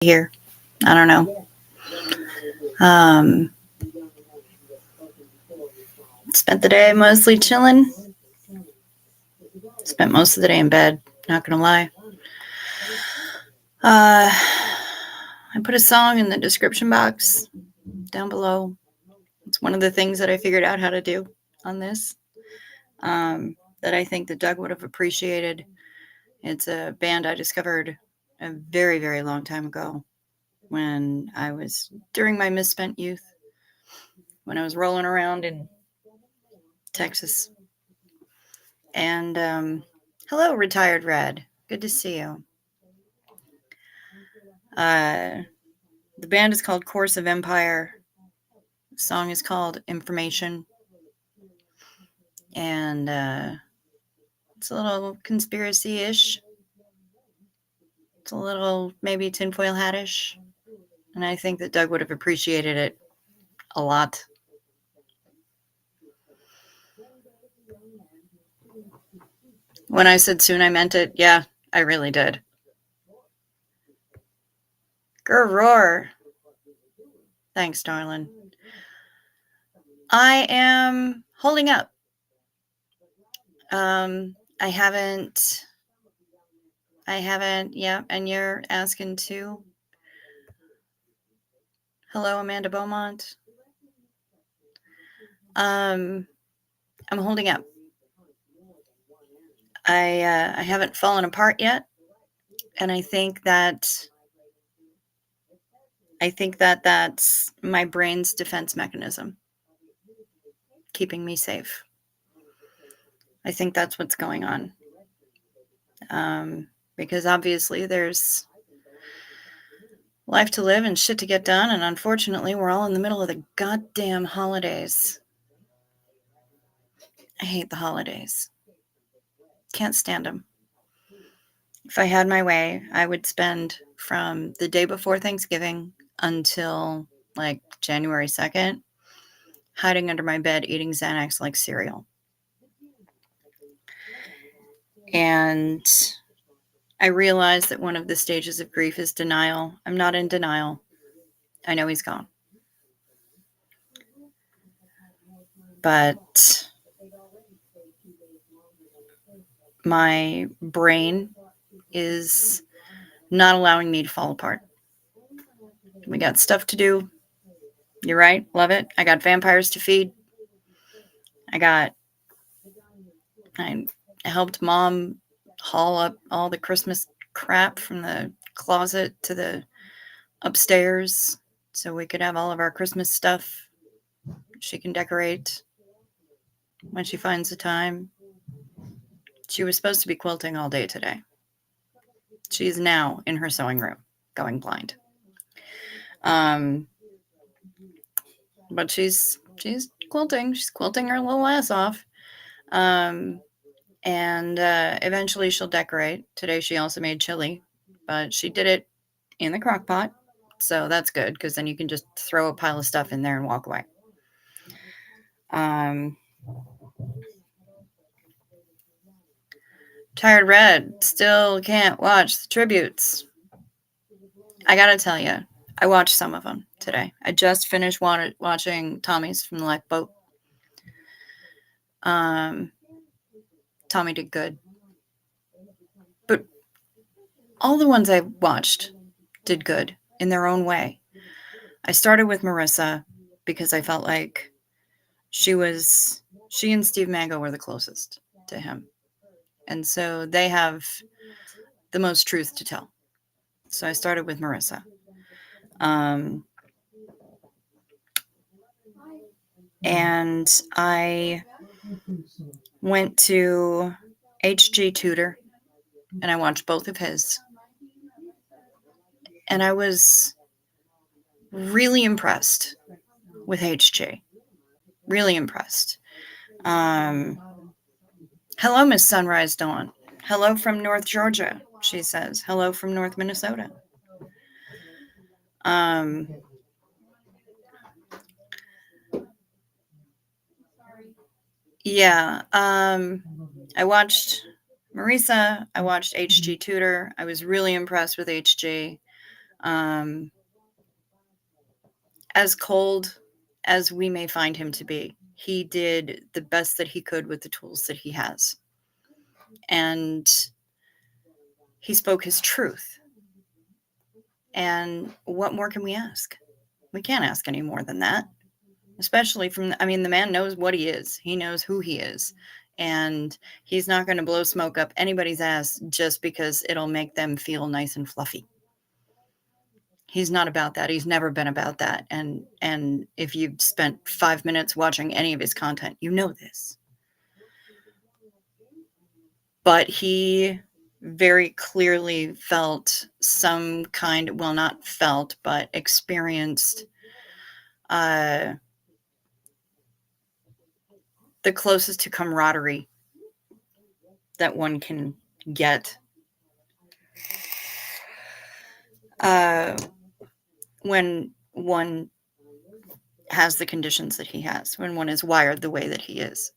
here. I don't know. Um, spent the day mostly chilling. Spent most of the day in bed. Not gonna lie. I put a song in the description box down below. It's one of the things that I figured out how to do on this. That I think that Doug would have appreciated. It's a band I discovered a very, very long time ago when I was during my misspent youth, when I was rolling around in Texas. And hello, Retired Red. Good to see you. The band is called Course of Empire. The song is called Information. And it's a little conspiracy-ish. It's a little maybe tinfoil hat-ish. And I think that Doug would have appreciated it a lot. When I said soon, I meant it. Yeah, I really did. Roar. Thanks, darling. I am holding up. I haven't, yeah, and you're asking too. Hello, Amanda Beaumont. I'm holding up. I haven't fallen apart yet, and I think that that's my brain's defense mechanism, keeping me safe. I think that's what's going on. Because obviously there's life to live and shit to get done, and unfortunately we're all in the middle of the goddamn holidays. I hate the holidays. Can't stand them. If I had my way, I would spend from the day before Thanksgiving until like January 2nd hiding under my bed eating Xanax like cereal. And I realized that one of the stages of grief is denial. I'm not in denial. I know he's gone. But my brain is not allowing me to fall apart. We got stuff to do. You're right. Love it. I got vampires to feed. I helped Mom haul up all the Christmas crap from the closet to the upstairs so we could have all of our Christmas stuff she can decorate when she finds the time. She was supposed to be quilting all day today. She's now in her sewing room going blind. But she's quilting. She's quilting her little ass off. And eventually she'll decorate. Today she also made chili, but she did it in the crock pot. So that's good because then you can just throw a pile of stuff in there and walk away. Tired Red still can't watch the tributes. I gotta tell you, I watched some of them today. I just finished watching Tommy's from the Lifeboat. Tommy did good. But all the ones I watched did good in their own way. I started with Marissa because I felt like she and Steve Mango were the closest to him. And so they have the most truth to tell. So I started with Marissa. And I went to HG Tudor and I watched both of his. And I was really impressed with HG. Really impressed. Hello, Miss Sunrise Dawn. Hello from North Georgia, she says. Hello from North Minnesota. Yeah. I watched Marisa. I watched HG Tudor. I was really impressed with HG. As cold as we may find him to be, he did the best that he could with the tools that he has. And he spoke his truth. And what more can we ask? We can't ask any more than that. Especially from, I mean, the man knows what he is. He knows who he is. And he's not going to blow smoke up anybody's ass just because it'll make them feel nice and fluffy. He's not about that. He's never been about that. And if you've spent 5 minutes watching any of his content, you know this. But he very clearly felt some kind, well, not felt, but experienced the closest to camaraderie that one can get when one has the conditions that he has, when one is wired the way that he is.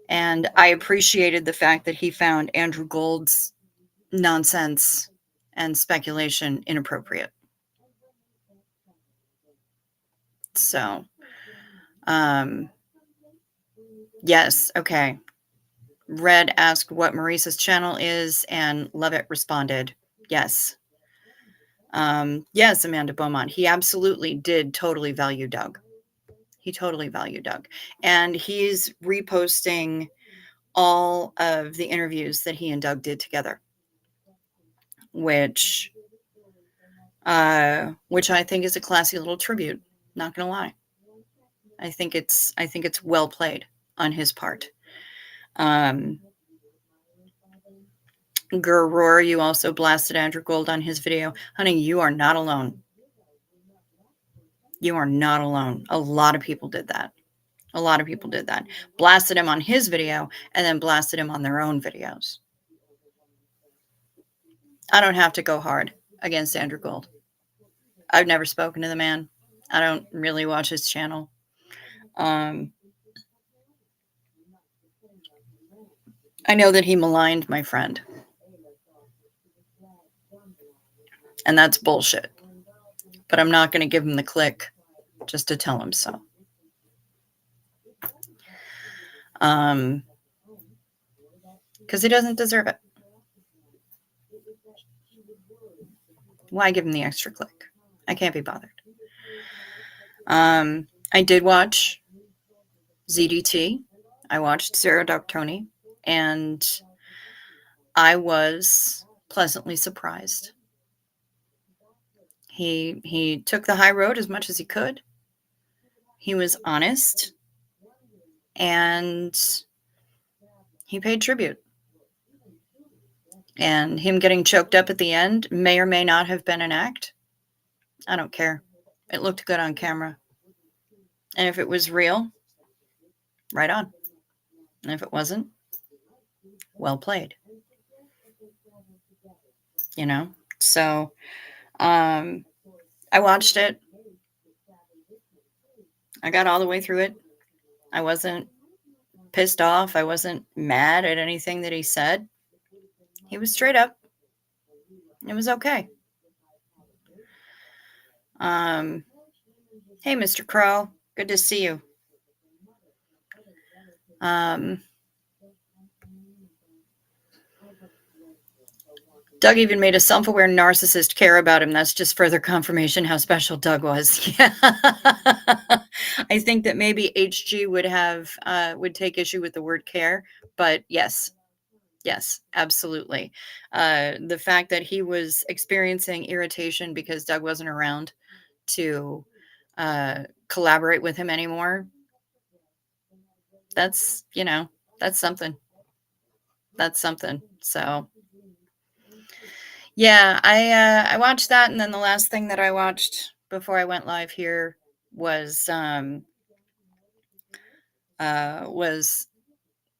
And I appreciated the fact that he found Andrew Gould's nonsense and speculation inappropriate. So, yes, okay. Red asked what Maurice's channel is, and Levitt responded, yes. Yes, Amanda Beaumont. He absolutely did totally value Doug. He totally valued Doug. And he's reposting all of the interviews that he and Doug did together, which I think is a classy little tribute. Not gonna lie. I think it's well played on his part. Gurroar, you also blasted Andrew Gould on his video. Honey, you are not alone. You are not alone. A lot of people did that. A lot of people did that. Blasted him on his video and then blasted him on their own videos. I don't have to go hard against Andrew Gould. I've never spoken to the man. I don't really watch his channel. I know that he maligned my friend. And that's bullshit. But I'm not going to give him the click just to tell him so. Because he doesn't deserve it. Why give him the extra click? I can't be bothered. I did watch ZDT. I watched Zero Dark Tony, and I was pleasantly surprised. He took the high road as much as he could. He was honest, and he paid tribute. And him getting choked up at the end may or may not have been an act. I don't care. It looked good on camera. And if it was real, right on. And if it wasn't, well played. You know? So, I watched it. I got all the way through it. I wasn't pissed off. I wasn't mad at anything that he said. He was straight up. It was okay. Hey, Mr. Crow. Good to see you. Doug even made a self-aware narcissist care about him. That's just further confirmation how special Doug was. Yeah. I think that maybe HG would take issue with the word care, but yes, absolutely. The fact that he was experiencing irritation because Doug wasn't around to collaborate with him anymore. That's something. That's something. So. Yeah, I watched that, and then the last thing that I watched before I went live here was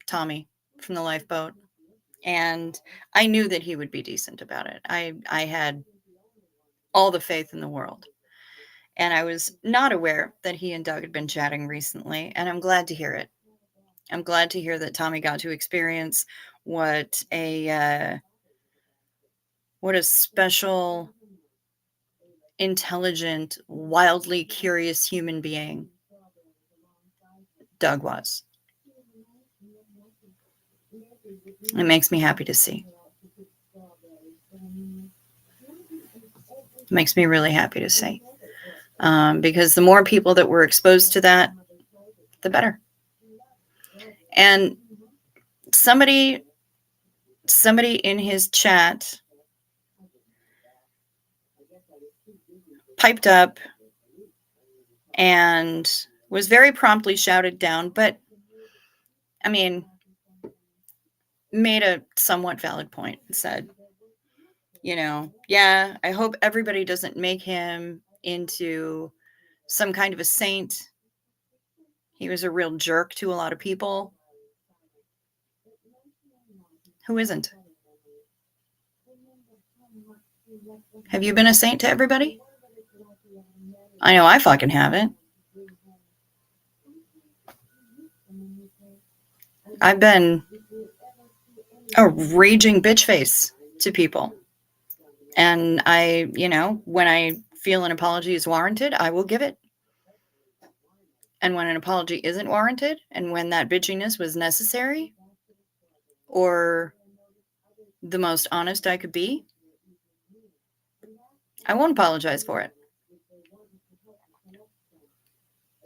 Tommy from the Lifeboat, and I knew that he would be decent about it. I had all the faith in the world, and I was not aware that he and Doug had been chatting recently, and I'm glad to hear it. I'm glad to hear that Tommy got to experience what a what a special, intelligent, wildly curious human being Doug was. It makes me happy to see. It makes me really happy to see. Because the more people that were exposed to that, the better. And somebody in his chat piped up and was very promptly shouted down, but I mean, made a somewhat valid point and said, yeah, I hope everybody doesn't make him into some kind of a saint. He was a real jerk to a lot of people. Who isn't? Have you been a saint to everybody? I know I fucking haven't. I've been a raging bitch face to people. And when I feel an apology is warranted, I will give it. And when an apology isn't warranted, and when that bitchiness was necessary, or the most honest I could be, I won't apologize for it.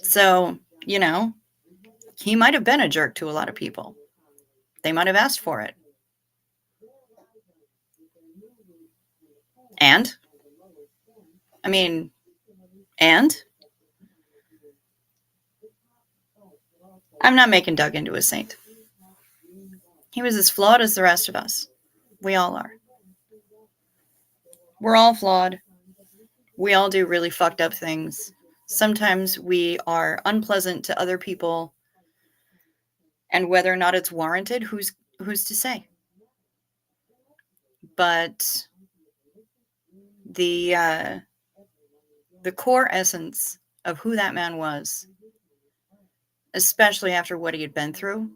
So, he might have been a jerk to a lot of people. They might have asked for it. And? I'm not making Doug into a saint. He was as flawed as the rest of us. We all are. We're all flawed. We all do really fucked up things. Sometimes we are unpleasant to other people. And whether or not it's warranted, who's to say? But the core essence of who that man was, especially after what he had been through,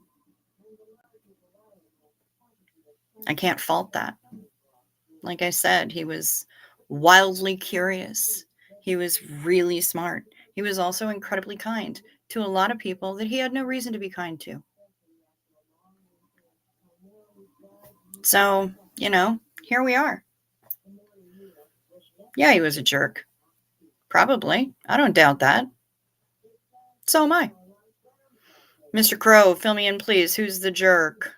I can't fault that. Like I said, he was wildly curious. He was really smart. He was also incredibly kind to a lot of people that he had no reason to be kind to. So, here we are. Yeah, he was a jerk. Probably. I don't doubt that. So am I. Mr. Crow, fill me in, please. Who's the jerk?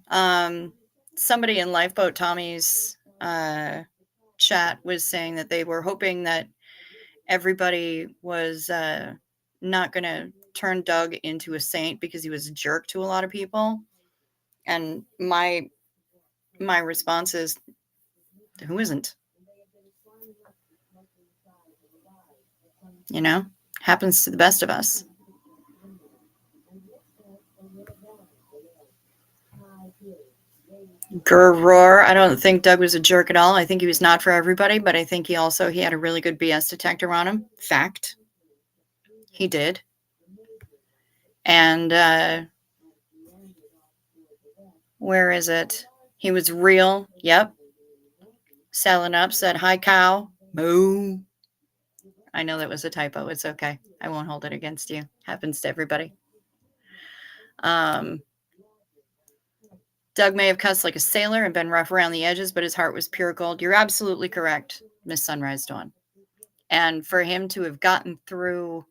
Somebody in Lifeboat Tommy's chat was saying that they were hoping that everybody was not going to turn Doug into a saint because he was a jerk to a lot of people. And my response is, who isn't? Happens to the best of us. Grrr, I don't think Doug was a jerk at all. I think he was not for everybody, but I think he had a really good BS detector on him. Fact. He did. And where is it? He was real. Yep. Selling up, said, hi, cow. Moo. I know that was a typo. It's okay. I won't hold it against you. Happens to everybody. Doug may have cussed like a sailor and been rough around the edges, but his heart was pure gold. You're absolutely correct, Miss Sunrise Dawn. And for him to have gotten through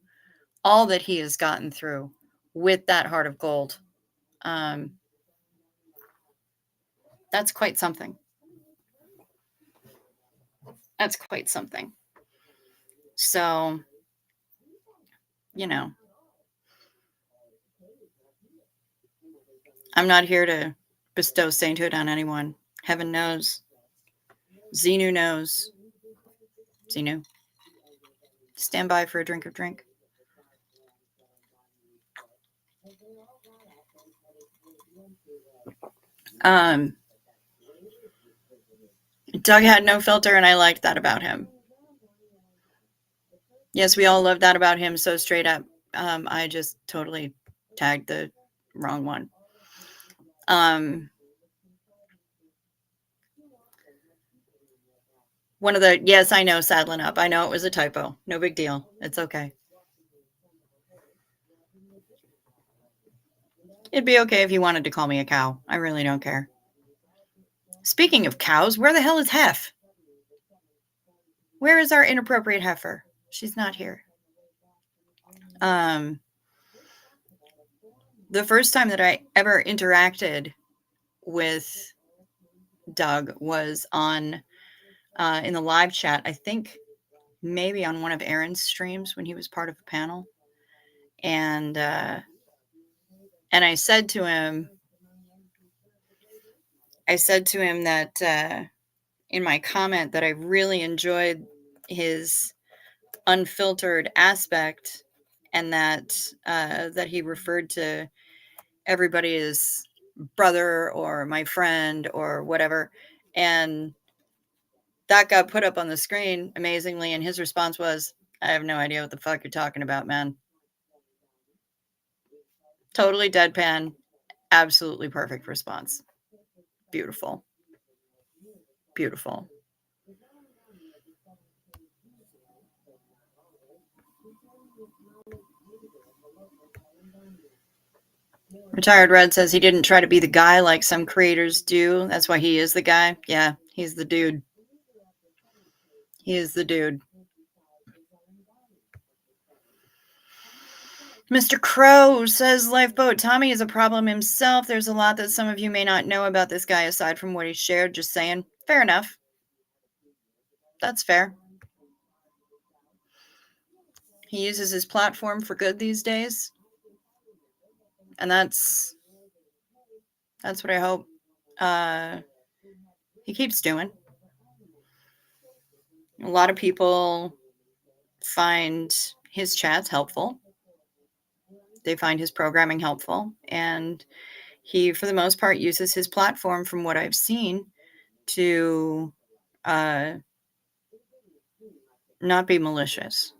all that he has gotten through with that heart of gold, that's quite something. That's quite something. So, I'm not here to bestow sainthood on anyone. Heaven knows. Xenu knows. Xenu, stand by for a drink of drink. Doug had no filter, and I liked that about him. Yes, we all love that about him. So straight up. I just totally tagged the wrong one. One of the, yes, I know, saddling up. I know it was a typo. No big deal. It's okay. It'd be okay if you wanted to call me a cow. I really don't care. Speaking of cows, where the hell is Hef? Where is our inappropriate heifer? She's not here. The first time that I ever interacted with Doug was on in the live chat. I think maybe on one of Aaron's streams when he was part of a panel, and I said to him that in my comment that I really enjoyed his unfiltered aspect, and that that he referred to everybody as brother or my friend or whatever, and that got put up on the screen amazingly, and his response was, I have no idea what the fuck you're talking about, man. Totally deadpan, absolutely perfect response. Beautiful. Beautiful. Retired Red says he didn't try to be the guy like some creators do. That's why he is the guy. Yeah, he's the dude. He is the dude. Mr. Crow says Lifeboat Tommy is a problem himself. There's a lot that some of you may not know about this guy aside from what he shared. Just saying. Fair enough. That's fair. He uses his platform for good these days. And that's what I hope he keeps doing. A lot of people find his chats helpful. They find his programming helpful. And he, for the most part, uses his platform, from what I've seen, to not be malicious.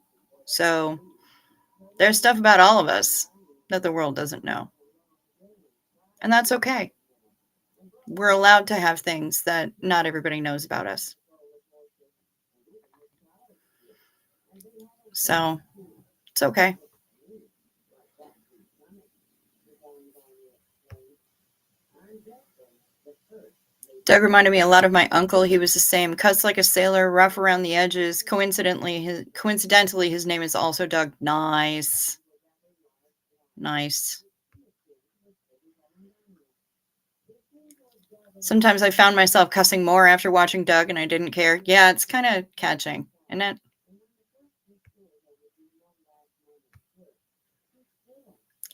So there's stuff about all of us that the world doesn't know. And that's okay. We're allowed to have things that not everybody knows about us. So it's okay. Doug reminded me a lot of my uncle. He was the same. Cuts like a sailor, rough around the edges. Coincidentally, his name is also Doug. Nice. Nice. Sometimes I found myself cussing more after watching Doug, and I didn't care. Yeah, it's kind of catching, isn't it?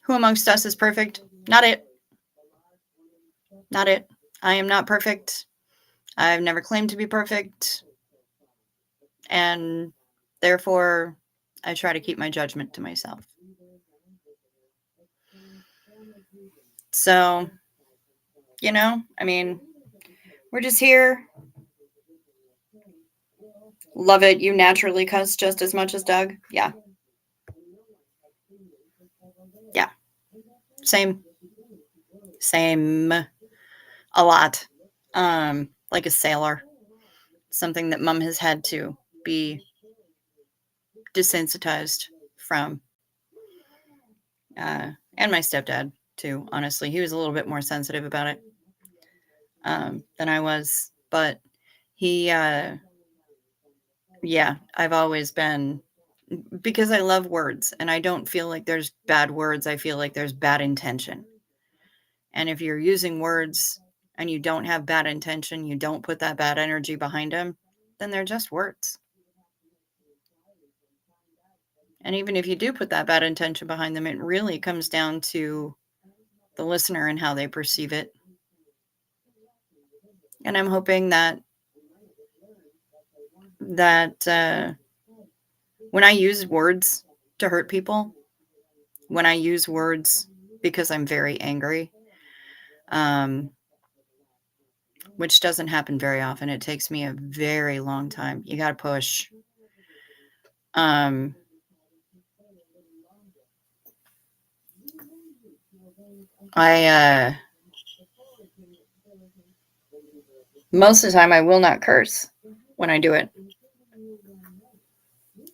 Who amongst us is perfect? Not it. Not it. I am not perfect. I've never claimed to be perfect. And therefore, I try to keep my judgment to myself. So, you know, I mean, we're just here. Love it. You naturally cuss just as much as Doug. Yeah. Yeah. Same. A lot. Like a sailor. Something that Mom has had to be desensitized from. And my stepdad, too, honestly. He was a little bit more sensitive about it than I was. But he, yeah, I've always been, because I love words, and I don't feel like there's bad words. I feel like there's bad intention. And if you're using words and you don't have bad intention, you don't put that bad energy behind them, then they're just words. And even if you do put that bad intention behind them, it really comes down to the listener and how they perceive it. And I'm hoping that when I use words to hurt people, when I use words because I'm very angry, which doesn't happen very often. It takes me a very long time. You got to push. Most of the time I will not curse when I do it.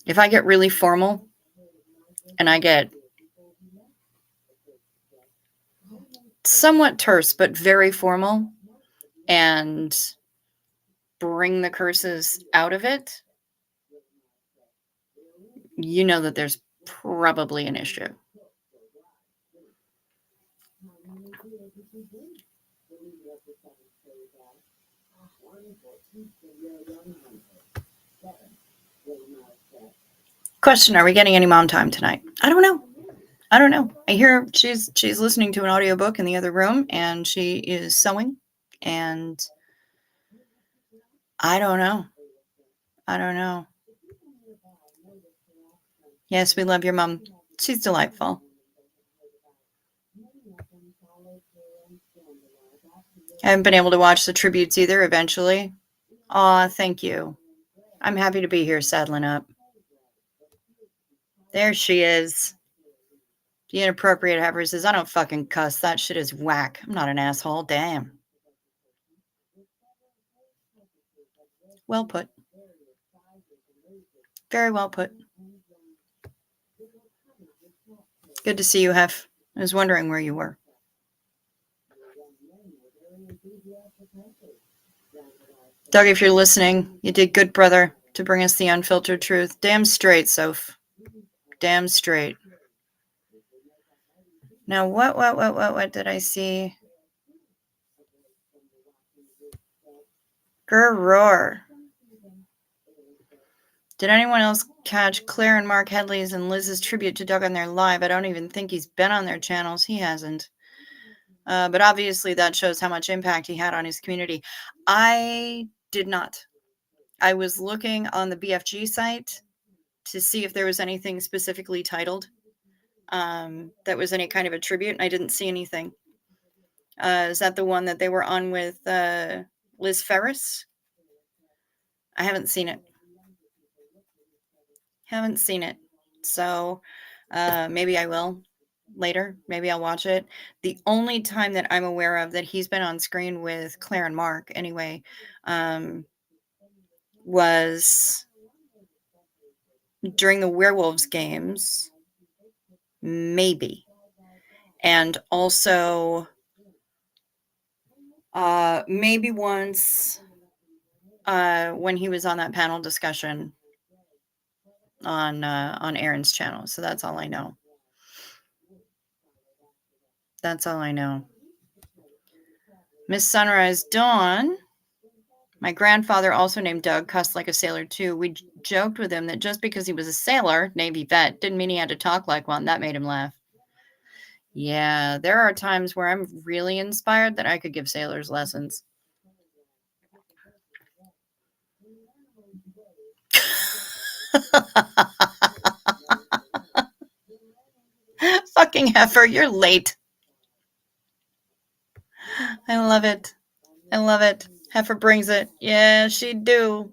If I get really formal and I get somewhat terse, but very formal, and bring the curses out of it, you know that there's probably an issue. Question, are we getting any mom time tonight? I don't know. I hear she's listening to an audiobook in the other room, and she is sewing, and I don't know. Yes, we love your mom. She's delightful. I haven't been able to watch the tributes either eventually. Aw, thank you. I'm happy to be here saddling up. There she is. The inappropriate heifer says, I don't fucking cuss. That shit is whack. I'm not an asshole. Damn. Well put. Very well put. Good to see you, Hef. I was wondering where you were. Doug, if you're listening, you did good, brother, to bring us the unfiltered truth. Damn straight, Soph. Damn straight. Now, what did I see? Grrr. Did anyone else catch Claire and Mark Headley's and Liz's tribute to Doug on their live? I don't even think he's been on their channels. He hasn't. But obviously that shows how much impact he had on his community. I did not. I was looking on the BFG site to see if there was anything specifically titled that was any kind of a tribute, and I didn't see anything. Is that the one that they were on with Liz Ferris? I haven't seen it. So maybe I will later. Maybe I'll watch it. The only time that I'm aware of that he's been on screen with Claire and Mark anyway was during the Werewolves games, maybe. And also maybe once when he was on that panel discussion on Aaron's channel. So that's all I know. Miss Sunrise Dawn. My grandfather, also named Doug, cussed like a sailor too. We joked with him that just because he was a sailor, Navy vet, didn't mean he had to talk like one. That made him laugh. Yeah, there are times where I'm really inspired that I could give sailors lessons. Fucking heifer, you're late. I love it. Heifer brings it. Yeah, she do.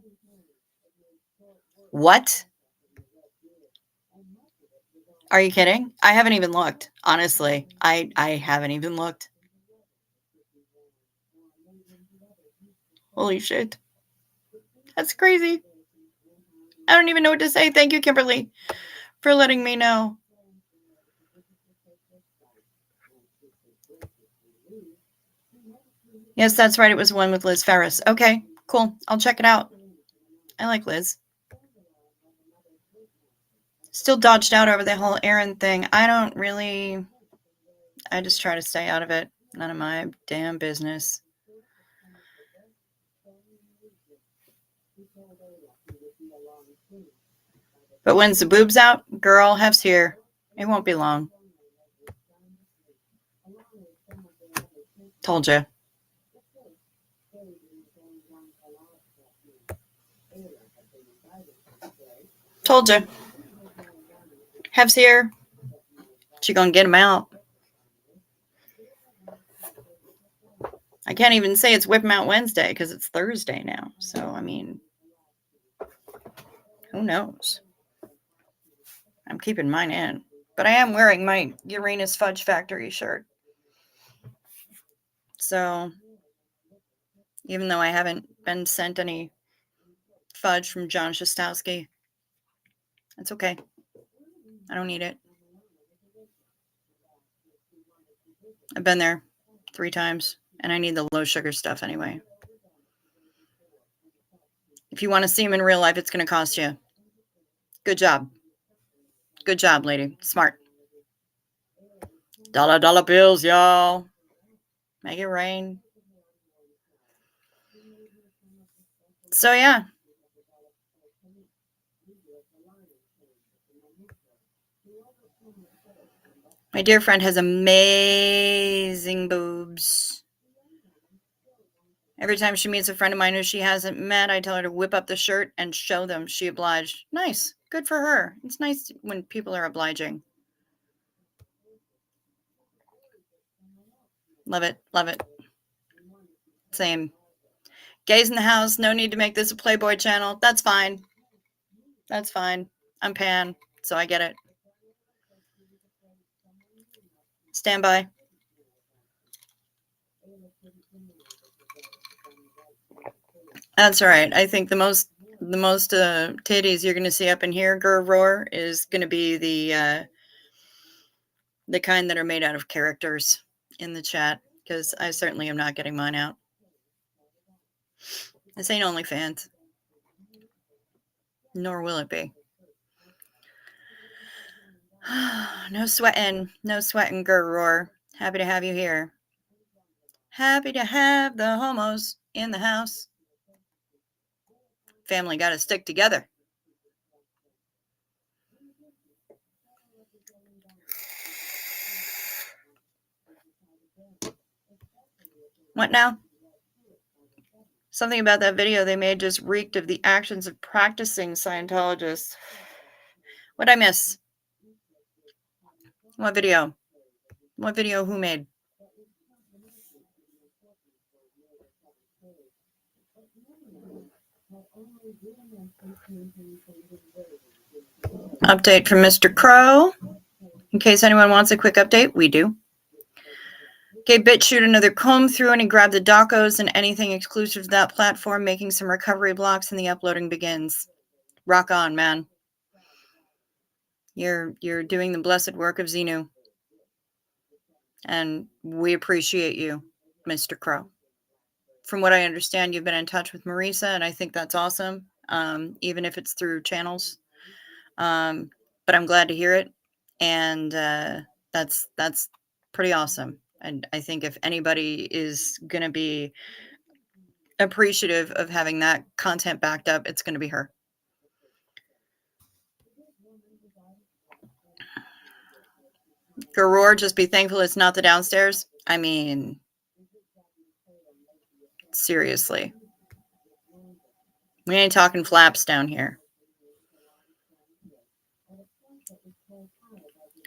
What? Are you kidding? I haven't even looked. Honestly, I haven't even looked. Holy shit. That's crazy. I don't even know what to say. Thank you, Kimberly, for letting me know. Yes, that's right. It was one with Liz Ferris. Okay, cool. I'll check it out. I like Liz. Still dodged out over the whole Aaron thing. I just try to stay out of it. None of my damn business. But when's the boobs out? Girl, Hef's here. It won't be long. Told you. Hef's here. She gonna get him out. I can't even say it's Whip 'em Out Wednesday because it's Thursday now. So, I mean, who knows? I'm keeping mine in. But I am wearing my Uranus Fudge Factory shirt. So, even though I haven't been sent any fudge from John Shostowski, It's okay. I don't need it. I've been there 3 times, and I need the low sugar stuff anyway. If you want to see them in real life, it's going to cost you. Good job. Good job, lady. Smart. Dollar bills, y'all. Make it rain. So, yeah. My dear friend has amazing boobs. Every time she meets a friend of mine who she hasn't met, I tell her to whip up the shirt and show them. She obliged. Nice. Good for her. It's nice when people are obliging. Love it. Love it. Same. Gays in the house. No need to make this a Playboy channel. That's fine. That's fine. I'm pan, so I get it. Stand by. That's all right. I think the most titties you're going to see up in here, Gur Roar, is going to be the kind that are made out of characters in the chat, because I certainly am not getting mine out. This ain't OnlyFans. Nor will it be. No sweating. No sweating, Gur Roar. Happy to have you here. Happy to have the homos in the house. Family got to stick together. What now? Something about that video they made just reeked of the actions of practicing Scientologists. What'd I miss? What video? What video who made? Update from Mr. Crow. In case anyone wants a quick update, we do. Gave BitChute another comb through and he grabbed the docos and anything exclusive to that platform, making some recovery blocks, and the uploading begins. Rock on, man. You're doing the blessed work of Xenu. And we appreciate you, Mr. Crow. From what I understand, you've been in touch with Marisa, and I think that's awesome, even if it's through channels. But I'm glad to hear it, and that's pretty awesome. And I think if anybody is going to be appreciative of having that content backed up, it's going to be her. Garor, just be thankful it's not the downstairs. I mean, seriously. We ain't talking flaps down here.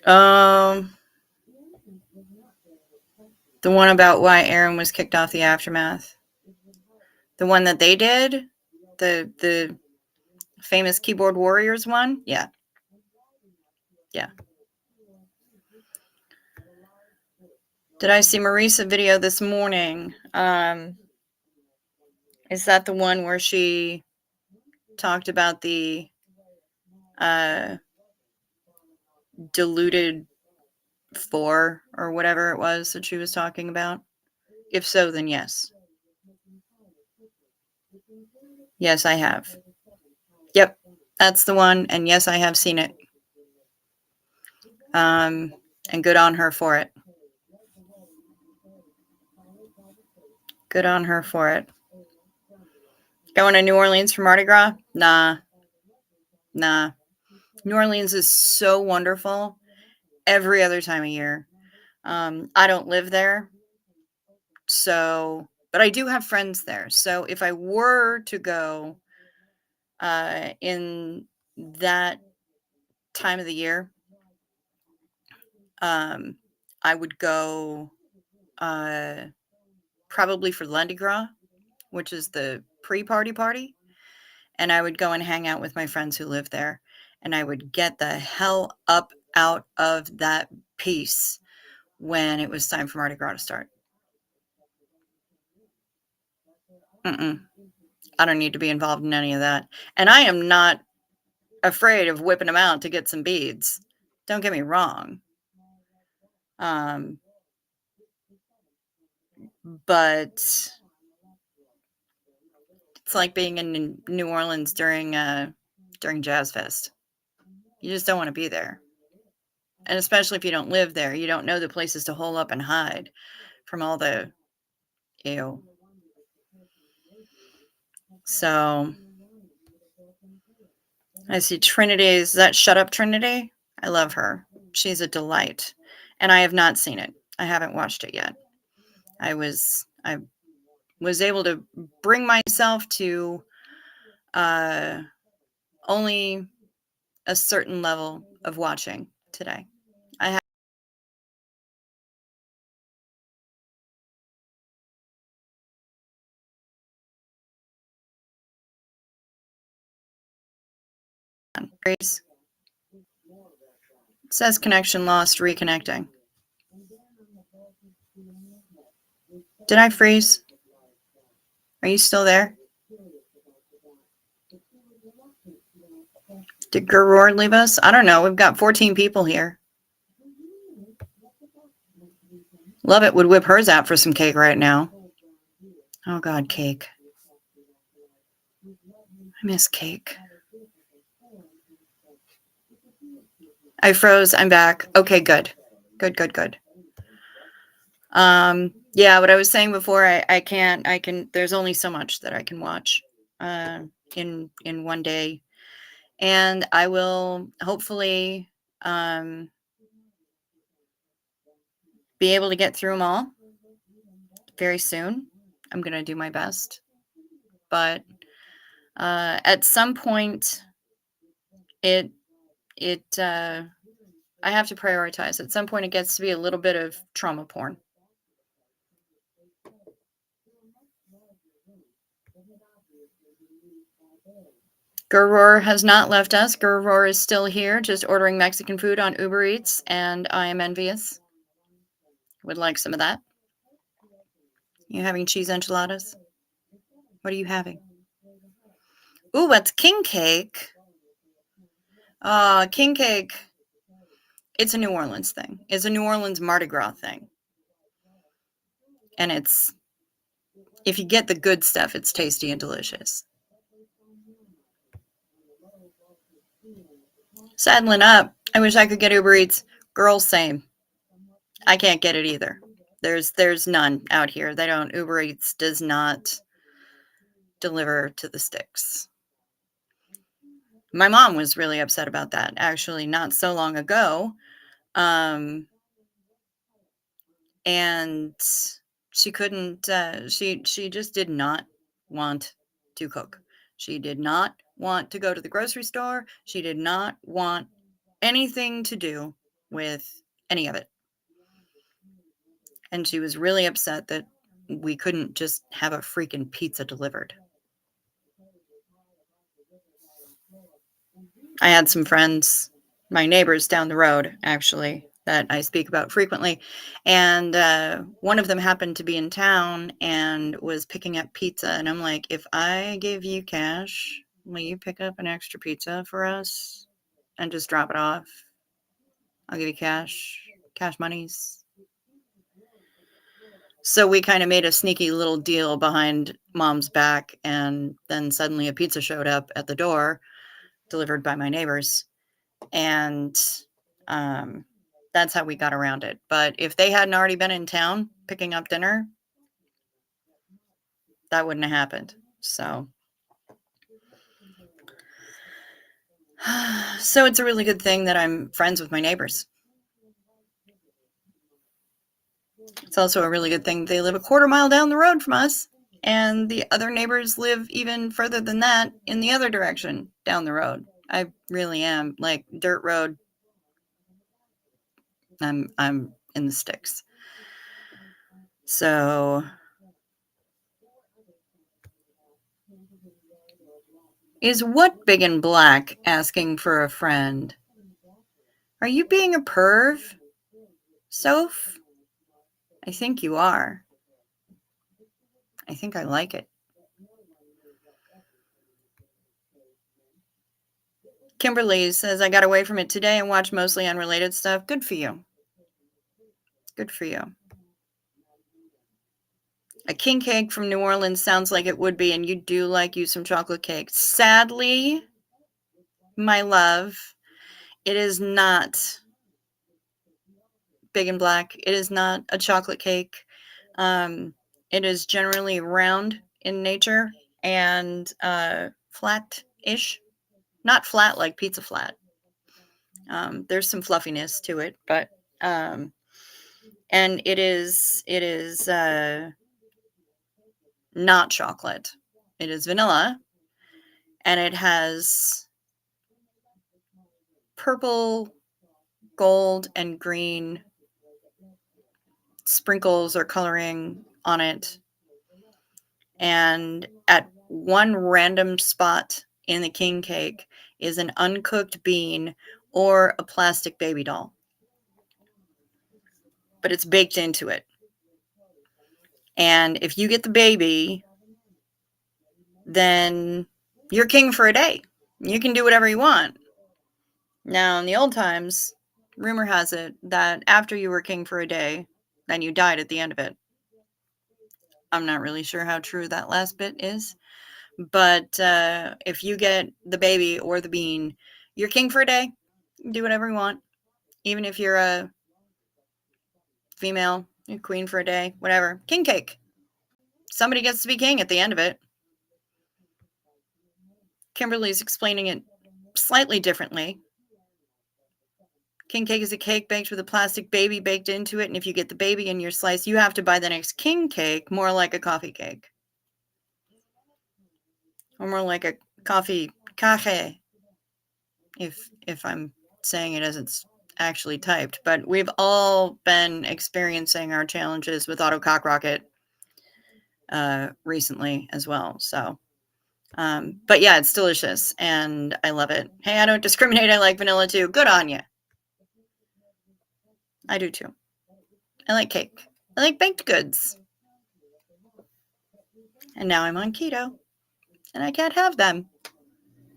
The one about why Aaron was kicked off the Aftermath. The one that they did? The famous Keyboard Warriors one? Yeah. Yeah. Did I see Marisa video this morning? Is that the one where she talked about the diluted 4 or whatever it was that she was talking about? If so, then yes. Yes, I have. Yep, that's the one. And yes, I have seen it. And good on her for it. Good on her for it. Going to New Orleans for Mardi Gras? Nah. New Orleans is so wonderful every other time of year. I don't live there, but I do have friends there. So if I were to go in that time of the year, I would go probably for Lundi Gras, which is the pre-party, and I would go and hang out with my friends who live there, and I would get the hell up out of that piece when it was time for Mardi Gras to start. I don't need to be involved in any of that. And I am not afraid of whipping them out to get some beads. Don't get me wrong. But it's like being in New Orleans during Jazz Fest. You just don't want to be there. And especially if you don't live there, you don't know the places to hole up and hide from all the ew. So I see Trinity. Is that Shut Up Trinity? I love her. She's a delight. And I have not seen it. I haven't watched it yet. I was able to bring myself to only a certain level of watching today. I have it says connection lost, reconnecting. Did I freeze? Are you still there? Did Gerard leave us? I don't know. We've got 14 people here. Love it would whip hers out for some cake right now. Oh, God, cake. I miss cake. I froze. I'm back. Okay, good. Good. Yeah, what I was saying before, I can, there's only so much that I can watch in one day. And I will hopefully be able to get through them all very soon. I'm going to do my best. But at some point, I have to prioritize. At some point, it gets to be a little bit of trauma porn. Gurur has not left us. Gurur is still here, just ordering Mexican food on Uber Eats, and I am envious. Would like some of that. You having cheese enchiladas? What are you having? Ooh, what's king cake? King cake. It's a New Orleans thing. It's a New Orleans Mardi Gras thing. And it's, if you get the good stuff, it's tasty and delicious. Saddling up. I wish I could get Uber Eats. Girls, same. I can't get it either. There's none out here. They don't. Uber Eats does not deliver to the sticks. My mom was really upset about that, actually, not so long ago. And she couldn't, she just did not want to cook. She did not want to go to the grocery store. She did not want anything to do with any of it. And she was really upset that we couldn't just have a freaking pizza delivered. I had some friends, my neighbors down the road, actually, that I speak about frequently. And one of them happened to be in town and was picking up pizza. And I'm like, if I give you cash, will you pick up an extra pizza for us and just drop it off? I'll give you cash monies. So we kind of made a sneaky little deal behind mom's back. And then suddenly a pizza showed up at the door, delivered by my neighbors. And that's how we got around it. But if they hadn't already been in town picking up dinner, that wouldn't have happened. So it's a really good thing that I'm friends with my neighbors. It's also a really good thing they live a quarter mile down the road from us, and the other neighbors live even further than that in the other direction down the road. I really am like dirt road. I'm in the sticks. So is what big and black asking for a friend? Are you being a perv, Soph? I think you are. I think I like it. Kimberly says, I got away from it today and watched mostly unrelated stuff. Good for you. Good for you. A king cake from New Orleans sounds like it would be, and you do like you some chocolate cake. Sadly, my love, it is not big and black. It is not a chocolate cake. It is generally round in nature and flat-ish. Not flat like pizza flat. There's some fluffiness to it, but and it is not chocolate. It is vanilla, and it has purple, gold, and green sprinkles or coloring on it. And at one random spot in the king cake is an uncooked bean or a plastic baby doll. But it's baked into it. And if you get the baby, then you're king for a day. You can do whatever you want. Now, in the old times, rumor has it that after you were king for a day, then you died at the end of it. I'm not really sure how true that last bit is. But if you get the baby or the bean, you're king for a day. Do whatever you want. Even if you're a female, you're queen for a day, whatever. King cake. Somebody gets to be king at the end of it. Kimberly's explaining it slightly differently. King cake is a cake baked with a plastic baby baked into it, and if you get the baby in your slice, you have to buy the next king cake, more like a coffee cake. Or more like a coffee cafe, if I'm saying it as it's actually typed. But we've all been experiencing our challenges with Auto Cock Rocket recently as well. So, but yeah, it's delicious, and I love it. Hey, I don't discriminate. I like vanilla too. Good on you. I do too. I like cake. I like baked goods. And now I'm on keto, and I can't have them.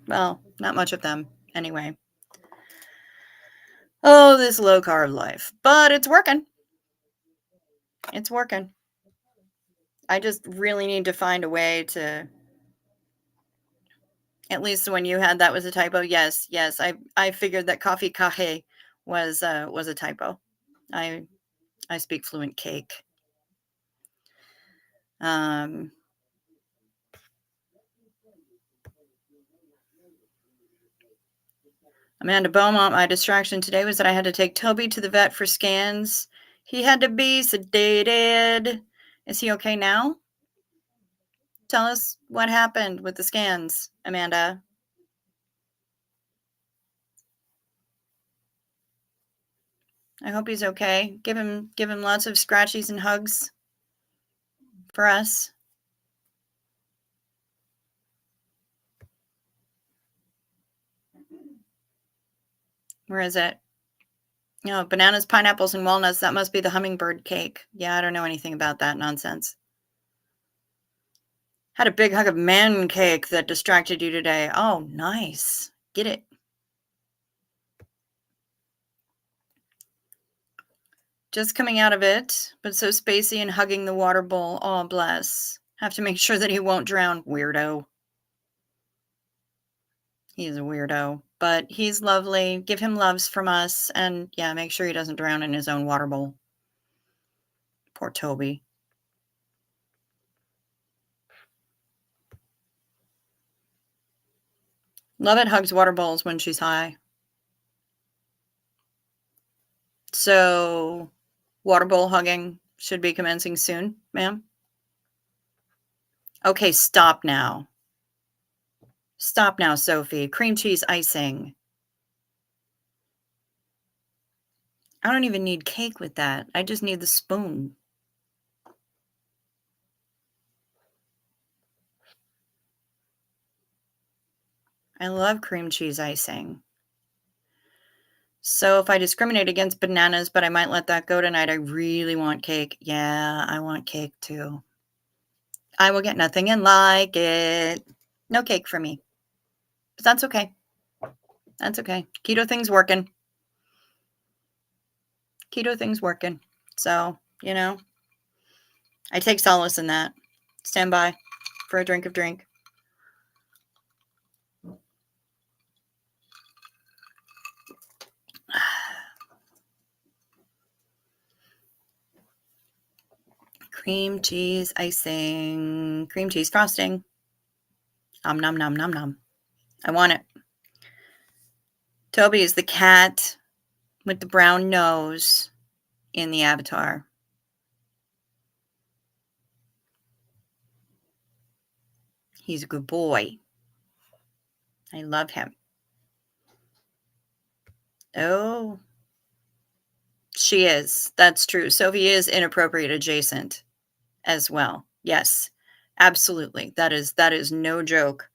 Well, not much of them, anyway. Oh, this low carb life. But it's working. It's working. I just really need to find a way to, at least when you had that was a typo. Yes, yes. I figured that coffee cafe was a typo. I speak fluent cake. Amanda Beaumont, my distraction today was that I had to take Toby to the vet for scans. He had to be sedated. Is he okay now? Tell us what happened with the scans, Amanda. I hope he's okay. Give him lots of scratchies and hugs for us. Where is it? No, bananas, pineapples, and walnuts. That must be the hummingbird cake. Yeah, I don't know anything about that nonsense. Had a big hug of man cake that distracted you today. Oh, nice. Get it. Just coming out of it, but so spacey and hugging the water bowl. Oh, bless. Have to make sure that he won't drown. Weirdo. He's a weirdo, but he's lovely. Give him loves from us. And yeah, make sure he doesn't drown in his own water bowl. Poor Toby. Lovett hugs water bowls when she's high. So, water bowl hugging should be commencing soon, ma'am. Okay, stop now. Stop now, Sophie. Cream cheese icing. I don't even need cake with that. I just need the spoon. I love cream cheese icing. So if I discriminate against bananas, but I might let that go tonight, I really want cake. Yeah, I want cake too. I will get nothing and like it. No cake for me. But that's okay. That's okay. Keto thing's working. Keto thing's working. So, I take solace in that. Stand by for a drink of drink. Cream cheese icing. Cream cheese frosting. Nom nom nom nom nom. I want it. Toby is the cat with the brown nose in the avatar. He's a good boy. I love him. Oh, she is. That's true. Sophie is inappropriate adjacent as well. Yes, absolutely. That is no joke.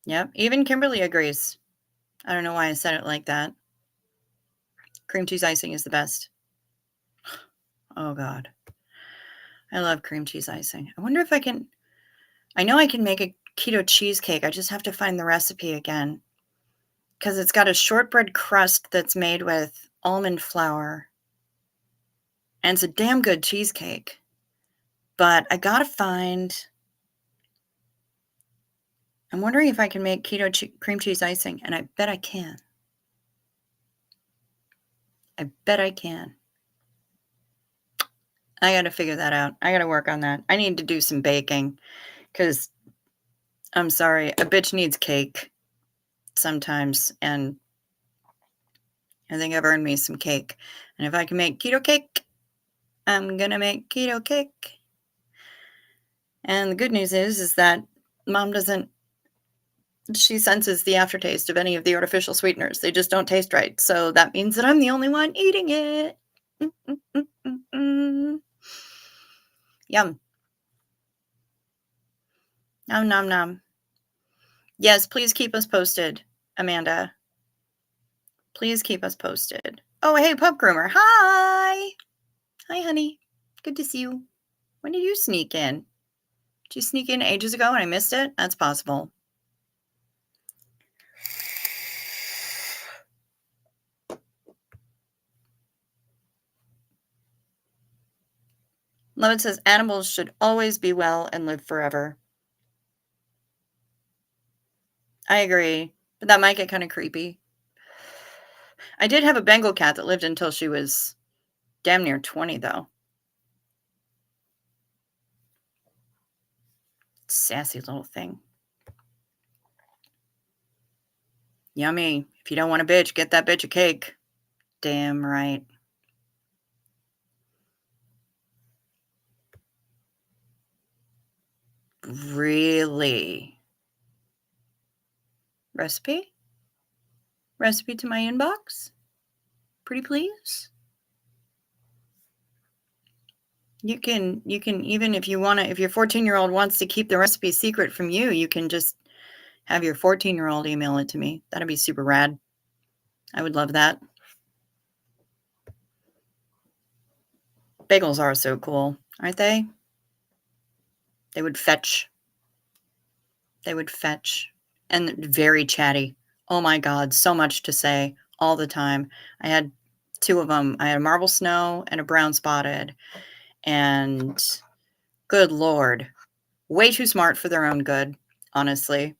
Yep. Even Kimberly agrees. I don't know why I said it like that. Cream cheese icing is the best. Oh, God. I love cream cheese icing. I wonder if I know I can make a keto cheesecake. I just have to find the recipe again. Because it's got a shortbread crust that's made with almond flour. And it's a damn good cheesecake. But I gotta find... I'm wondering if I can make keto cream cheese icing. And I bet I can. I bet I can. I gotta figure that out. I gotta work on that. I need to do some baking. Because, I'm sorry, a bitch needs cake sometimes. And I think I've earned me some cake. And if I can make keto cake, I'm gonna make keto cake. And the good news is that Mom she senses the aftertaste of any of the artificial sweeteners. They just don't taste right. So that means that I'm the only one eating it. Yum. Nom nom nom. Yes, please keep us posted, Amanda. Please keep us posted. Oh, hey, Pup Groomer. Hi. Hi, honey. Good to see you. When did you sneak in? Did you sneak in ages ago and I missed it? That's possible. Lovett says animals should always be well and live forever. I agree, but that might get kind of creepy. I did have a Bengal cat that lived until she was damn near 20, though. Sassy little thing. Yummy. If you don't want a bitch, get that bitch a cake. Damn right. Really? Recipe? Recipe to my inbox? Pretty please? You can even if you want to, if your 14-year-old wants to keep the recipe secret from you, you can just have your 14-year-old email it to me. That'd be super rad. I would love that. Bagels are so cool, aren't they? They would fetch. They would fetch. And very chatty. Oh my God, so much to say all the time. I had two of them. I had a marble snow and a brown spotted. And good Lord, way too smart for their own good, honestly.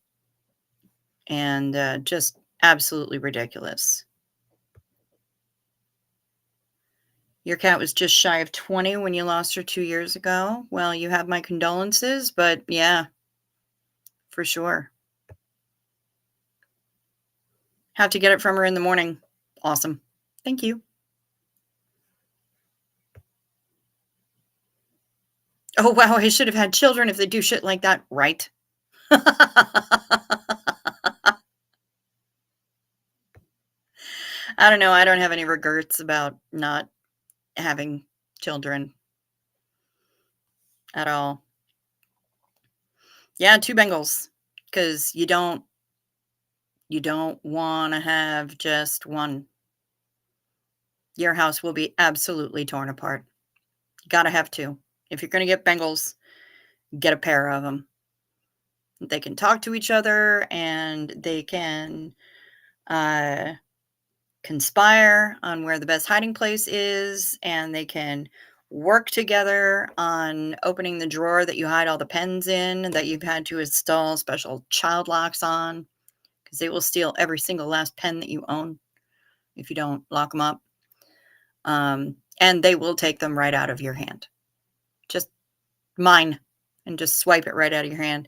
And just absolutely ridiculous. Your cat was just shy of 20 when you lost her 2 years ago. Well, you have my condolences, but yeah, for sure. Have to get it from her in the morning. Awesome. Thank you. Oh, wow. I should have had children if they do shit like that, right? I don't know. I don't have any regrets about not having children at all. Yeah, 2 Bengals, because you don't want to have just one. Your house will be absolutely torn apart. You gotta have 2. If you're gonna get Bengals, get a pair of them. They can talk to each other, and they can conspire on where the best hiding place is, and they can work together on opening the drawer that you hide all the pens in and that you've had to install special child locks on, because they will steal every single last pen that you own if you don't lock them up. And they will take them right out of your hand. Just mine, and just swipe it right out of your hand.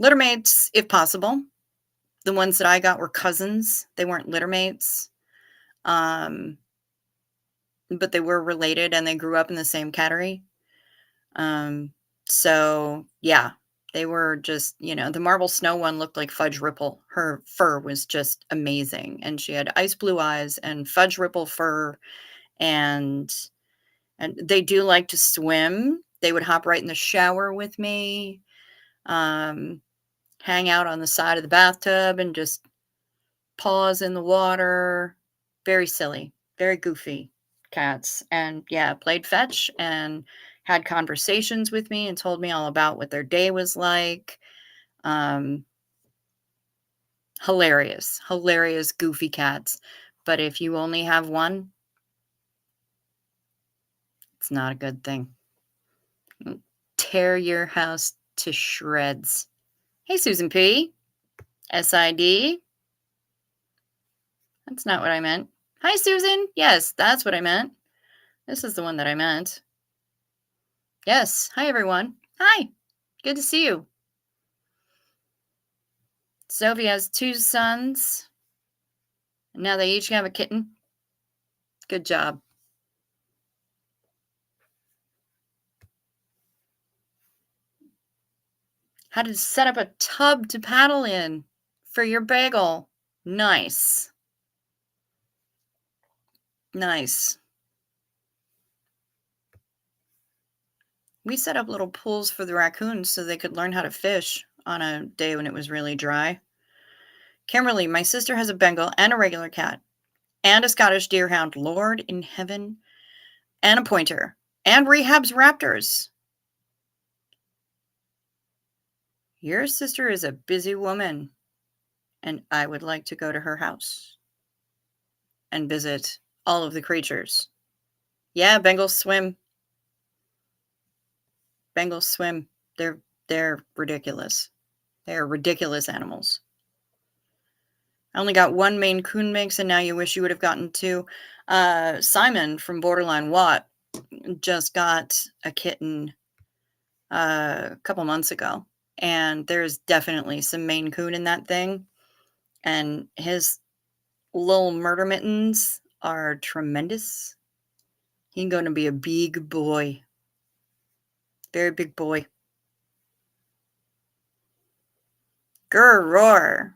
Littermates, if possible. The ones that I got were cousins. They weren't littermates. But they were related, and they grew up in the same cattery. So yeah, they were just, the Marble Snow one looked like Fudge Ripple. Her fur was just amazing, and she had ice blue eyes and Fudge Ripple fur, and they do like to swim. They would hop right in the shower with me, hang out on the side of the bathtub and just paws in the water. Very silly, very goofy cats. And yeah, played fetch and had conversations with me and told me all about what their day was like. Hilarious, goofy cats. But if you only have one, it's not a good thing. It'll tear your house to shreds. Hey, Susan P. SID. That's not what I meant. Hi, Susan. Yes, that's what I meant. This is the one that I meant. Yes. Hi, everyone. Hi. Good to see you. Sophie has 2 sons. And now they each have a kitten. Good job. How to set up a tub to paddle in for your bagel. Nice. Nice. We set up little pools for the raccoons so they could learn how to fish on a day when it was really dry. Kimberly, my sister has a Bengal and a regular cat and a Scottish Deerhound, Lord in heaven, and a pointer, and rehabs raptors. Your sister is a busy woman, and I would like to go to her house and visit all of the creatures. Yeah, Bengals swim. Bengals swim. They're ridiculous. They're ridiculous animals. I only got 1 Maine Coon mix, and now you wish you would have gotten 2. Simon from Borderline Watt just got a kitten a couple months ago, and there's definitely some Maine Coon in that thing, and his little murder mittens are tremendous. He's going to be a big boy. Very big boy. Grr, roar.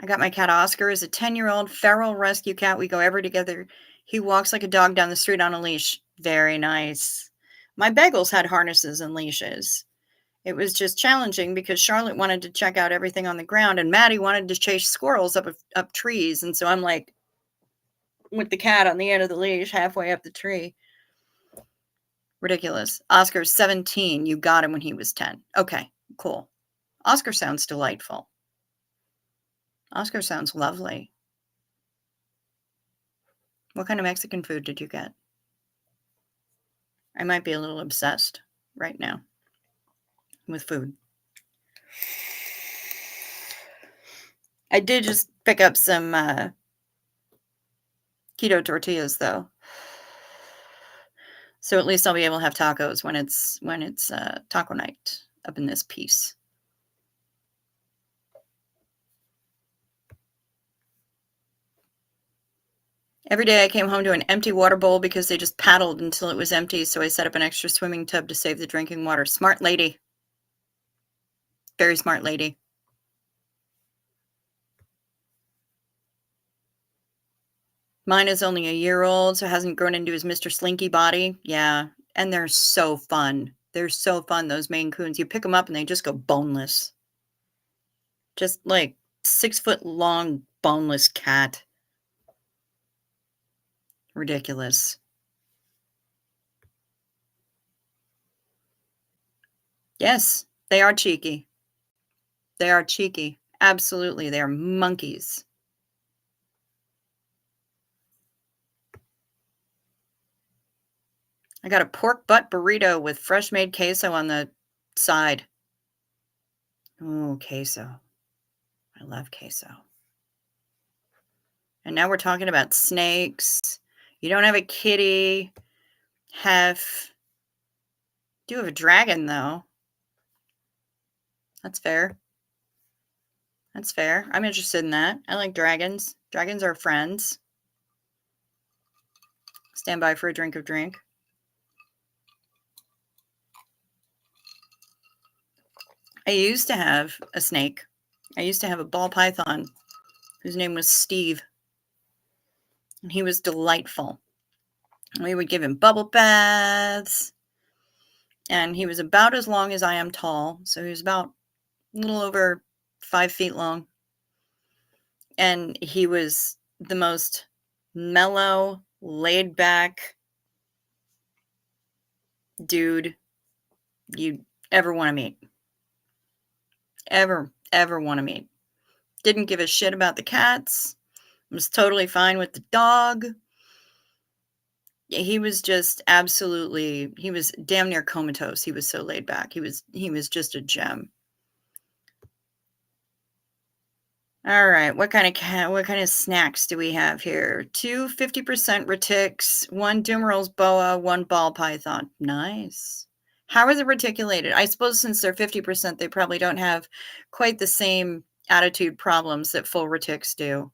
I got my cat Oscar as a 10-year-old feral rescue cat. We go ever together. He walks like a dog down the street on a leash. Very nice. My bagels had harnesses and leashes. It was just challenging because Charlotte wanted to check out everything on the ground, and Maddie wanted to chase squirrels up trees. And so I'm like, with the cat on the end of the leash, halfway up the tree. Ridiculous. Oscar's 17. You got him when he was 10. Okay, cool. Oscar sounds delightful. Oscar sounds lovely. What kind of Mexican food did you get? I might be a little obsessed right now with food. I did just pick up some keto tortillas, though. So at least I'll be able to have tacos when it's taco night up in this piece. Every day I came home to an empty water bowl because they just paddled until it was empty, so I set up an extra swimming tub to save the drinking water. Smart lady. Very smart lady. Mine is only a year old, so hasn't grown into his Mr. Slinky body. Yeah, and they're so fun. They're so fun, those Maine Coons. You pick them up and they just go boneless. Just like 6-foot long boneless cat. Ridiculous. Yes, they are cheeky. They are cheeky. Absolutely, they are monkeys. I got a pork butt burrito with fresh made queso on the side. Ooh, queso. I love queso. And now we're talking about snakes. You don't have a kitty. Do have a dragon, though. That's fair. That's fair. I'm interested in that. I like dragons. Dragons are friends. Stand by for a drink of drink. I used to have a snake. I used to have a ball python whose name was Steve. And he was delightful. We would give him bubble baths. And he was about as long as I am tall. So he was about a little over 5 feet long. And he was the most mellow, laid back dude you ever want to meet. Ever want to meet. Didn't give a shit about the cats. Was totally fine with the dog. He was just absolutely, he was damn near comatose. He was so laid back. He was just a gem. All right, what kind of snacks do we have here? 2 50% Retics, 1 Dumeral's boa, 1 ball python. Nice. How are they reticulated? I suppose since they're 50%, they probably don't have quite the same attitude problems that full Retics do.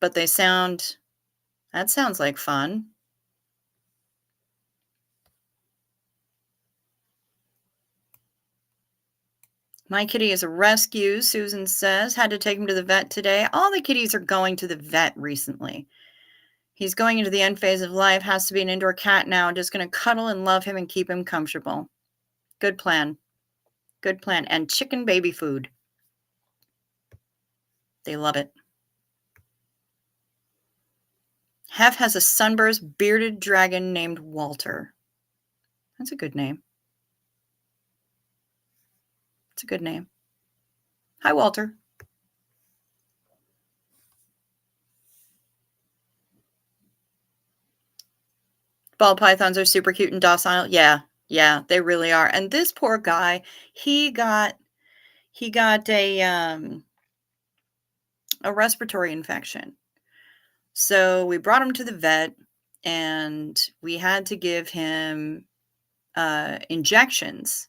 But that sounds like fun. My kitty is a rescue, Susan says. Had to take him to the vet today. All the kitties are going to the vet recently. He's going into the end phase of life, has to be an indoor cat now. Just going to cuddle and love him and keep him comfortable. Good plan. Good plan. And chicken baby food. They love it. Hef has a sunburst bearded dragon named Walter. That's a good name. It's a good name. Hi, Walter. Ball pythons are super cute and docile. Yeah, they really are. And this poor guy, he got a respiratory infection. So we brought him to the vet and we had to give him injections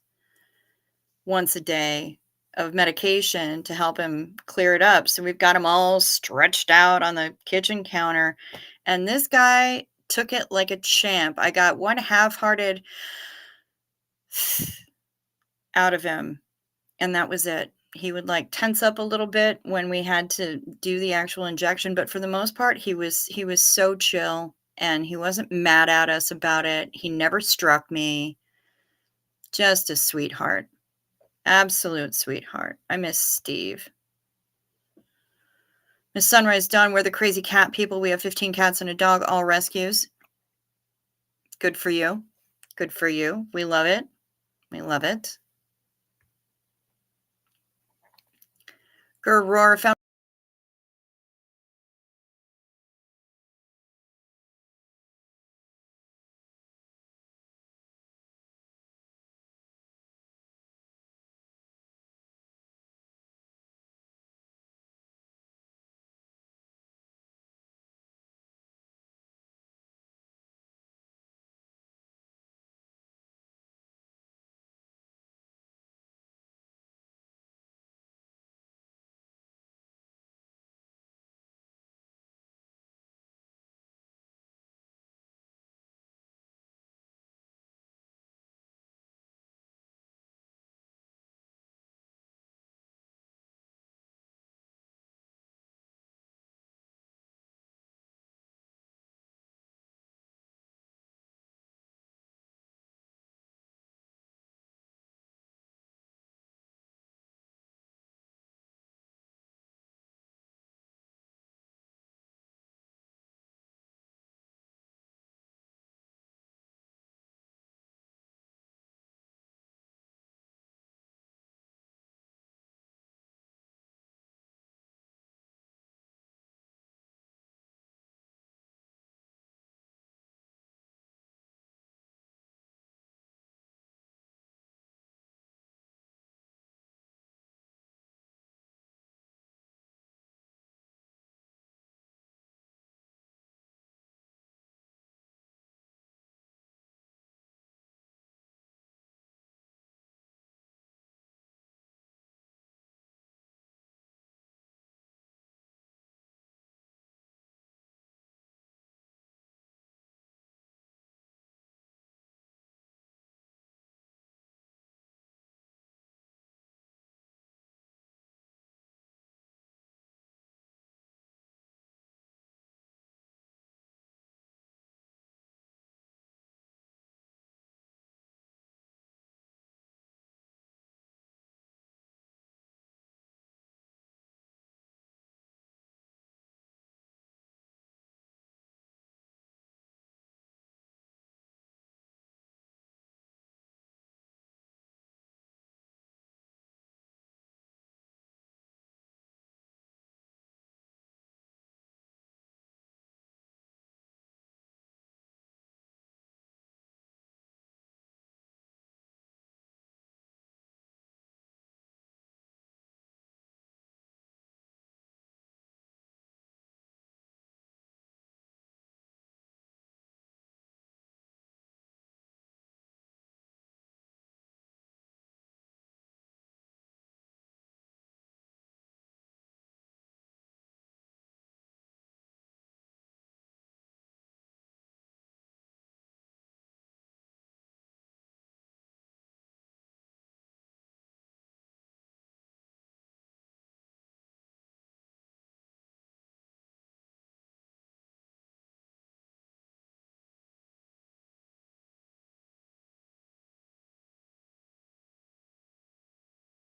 once a day of medication to help him clear it up. So we've got him all stretched out on the kitchen counter. And this guy took it like a champ. I got one half-hearted out of him, and that was it. He would like tense up a little bit when we had to do the actual injection, but for the most part, he was so chill and he wasn't mad at us about it. He never struck me. Just a sweetheart. Absolute sweetheart. I miss Steve. Miss Sunrise Dawn, we're the crazy cat people. We have 15 cats and a dog, all rescues. Good for you. Good for you. We love it. We love it. Roar found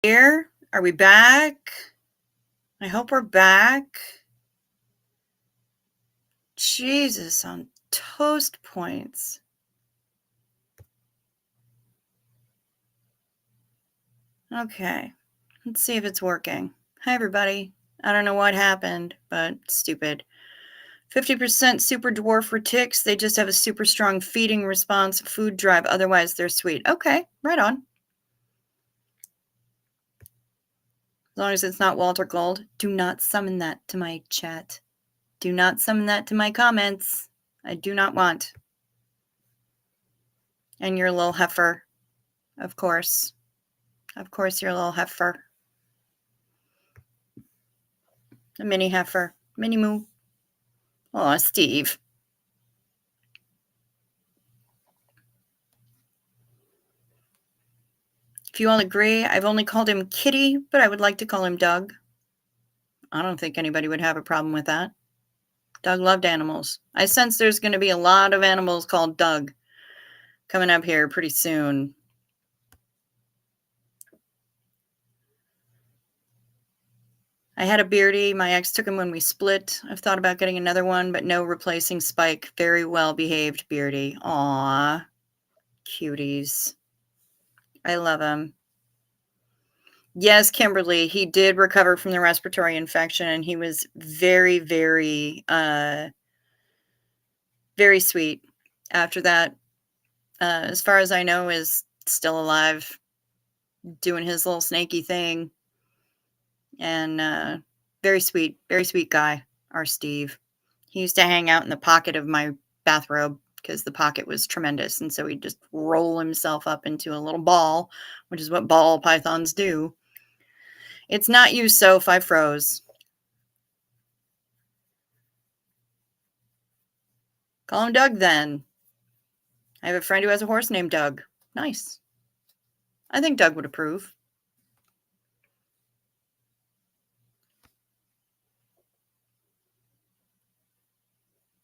here? Are we back? I hope we're back. Jesus, on toast points. Okay, let's see if it's working. Hi, everybody. I don't know what happened, but stupid. 50% super dwarf for ticks. They just have a super strong feeding response, food drive. Otherwise, they're sweet. Okay, right on. As long as it's not Walter Gold. Do not summon that to my chat. Do not summon that to my comments. I do not want. And your little heifer, of course. Of course, your little heifer. A mini heifer. Mini moo. Aw, Steve. If you all agree, I've only called him Kitty, but I would like to call him Doug. I don't think anybody would have a problem with that. Doug loved animals. I sense there's going to be a lot of animals called Doug coming up here pretty soon. I had a Beardy. My ex took him when we split. I've thought about getting another one, but no replacing Spike. Very well behaved Beardy. Aw, cuties. I love him. Yes, Kimberly, he did recover from the respiratory infection, and he was very, very, very sweet after that. As far as I know, is still alive, doing his little snaky thing. And very sweet guy, our Steve. He used to hang out in the pocket of my bathrobe because the pocket was tremendous. And so he'd just roll himself up into a little ball, which is what ball pythons do. It's not you, Soph. I froze. Call him Doug then. I have a friend who has a horse named Doug. Nice. I think Doug would approve.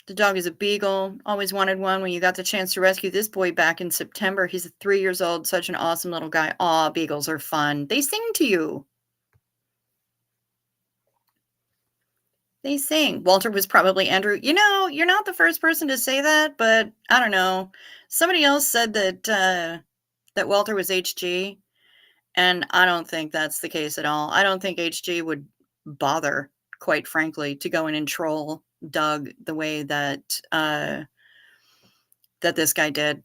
The dog is a beagle. Always wanted one. When you got the chance to rescue this boy back in September, he's 3 years old. Such an awesome little guy. Aw, beagles are fun. They sing to you. They sing. Walter was probably Andrew. You know, you're not the first person to say that, but I don't know. Somebody else said that that Walter was HG, and I don't think that's the case at all. I don't think HG would bother, quite frankly, to go in and troll Doug the way that that this guy did.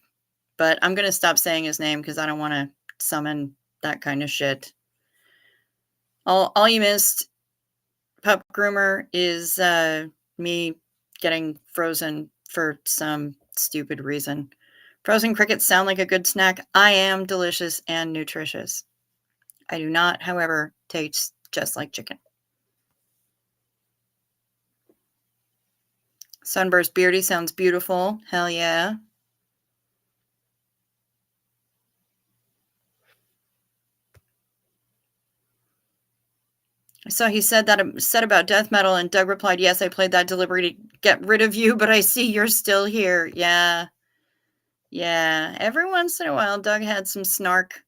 But I'm going to stop saying his name because I don't want to summon that kind of shit. All you missed, Pup Groomer, is me getting frozen for some stupid reason. Frozen crickets sound like a good snack. I am delicious and nutritious. I do not, however, taste just like chicken. Sunburst Beardy sounds beautiful. Hell yeah. So he said about death metal, and Doug replied, "Yes, I played that deliberately to get rid of you, but I see you're still here." Yeah. Yeah. Every once in a while, Doug had some snark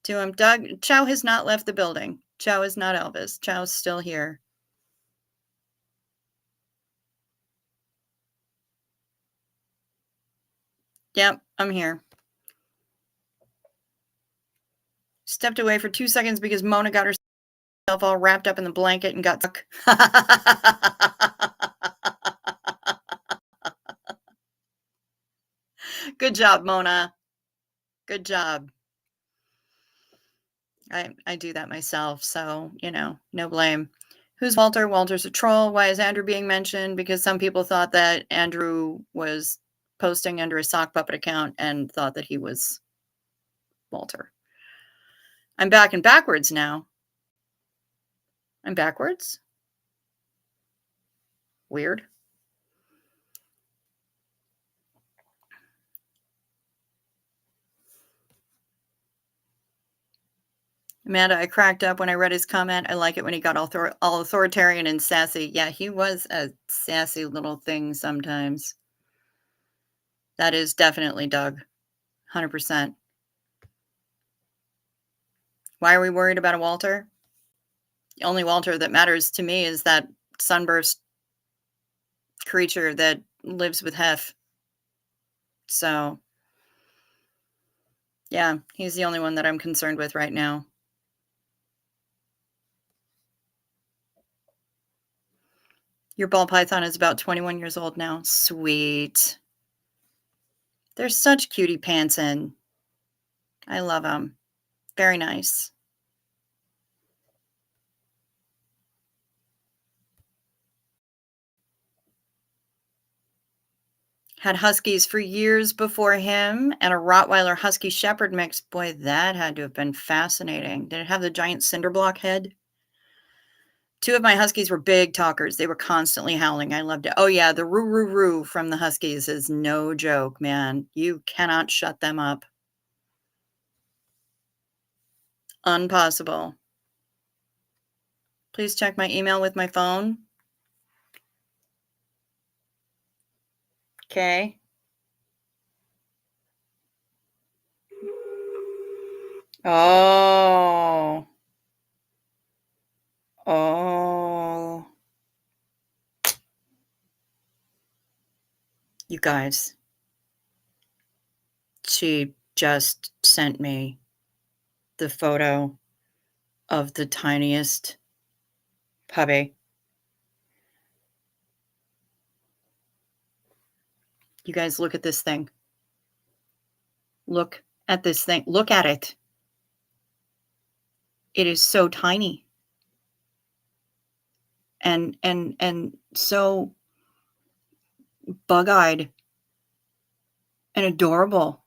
to him. Chow has not left the building. Chow is not Elvis. Chow's still here. Yep, I'm here. Stepped away for 2 seconds because Mona got herself all wrapped up in the blanket and got stuck. Good job, Mona. Good job. I do that myself, so, you know, no blame. Who's Walter? Walter's a troll. Why is Andrew being mentioned? Because some people thought that Andrew was posting under a sock puppet account and thought that he was Walter. I'm back and backwards now. I'm backwards? Weird. Amanda, I cracked up when I read his comment. I like it when he got all authoritarian and sassy. Yeah, he was a sassy little thing sometimes. That is definitely Doug. 100%. Why are we worried about a Walter? The only Walter that matters to me is that sunburst creature that lives with Hef. So, yeah, he's the only one that I'm concerned with right now. Your ball python is about 21 years old now. Sweet. They're such cutie pants in. I love them. Very nice. Had huskies for years before him and a Rottweiler Husky Shepherd mix. Boy, that had to have been fascinating. Did it have the giant cinder block head? 2 of my huskies were big talkers. They were constantly howling. I loved it. Oh, yeah, the roo roo roo from the huskies is no joke, man. You cannot shut them up. Impossible. Please check my email with my phone. Okay. Oh. Oh. You guys. She just sent me the photo of the tiniest puppy. You guys look at this thing. Look at this thing. Look at it. It is so tiny. And so bug-eyed and adorable.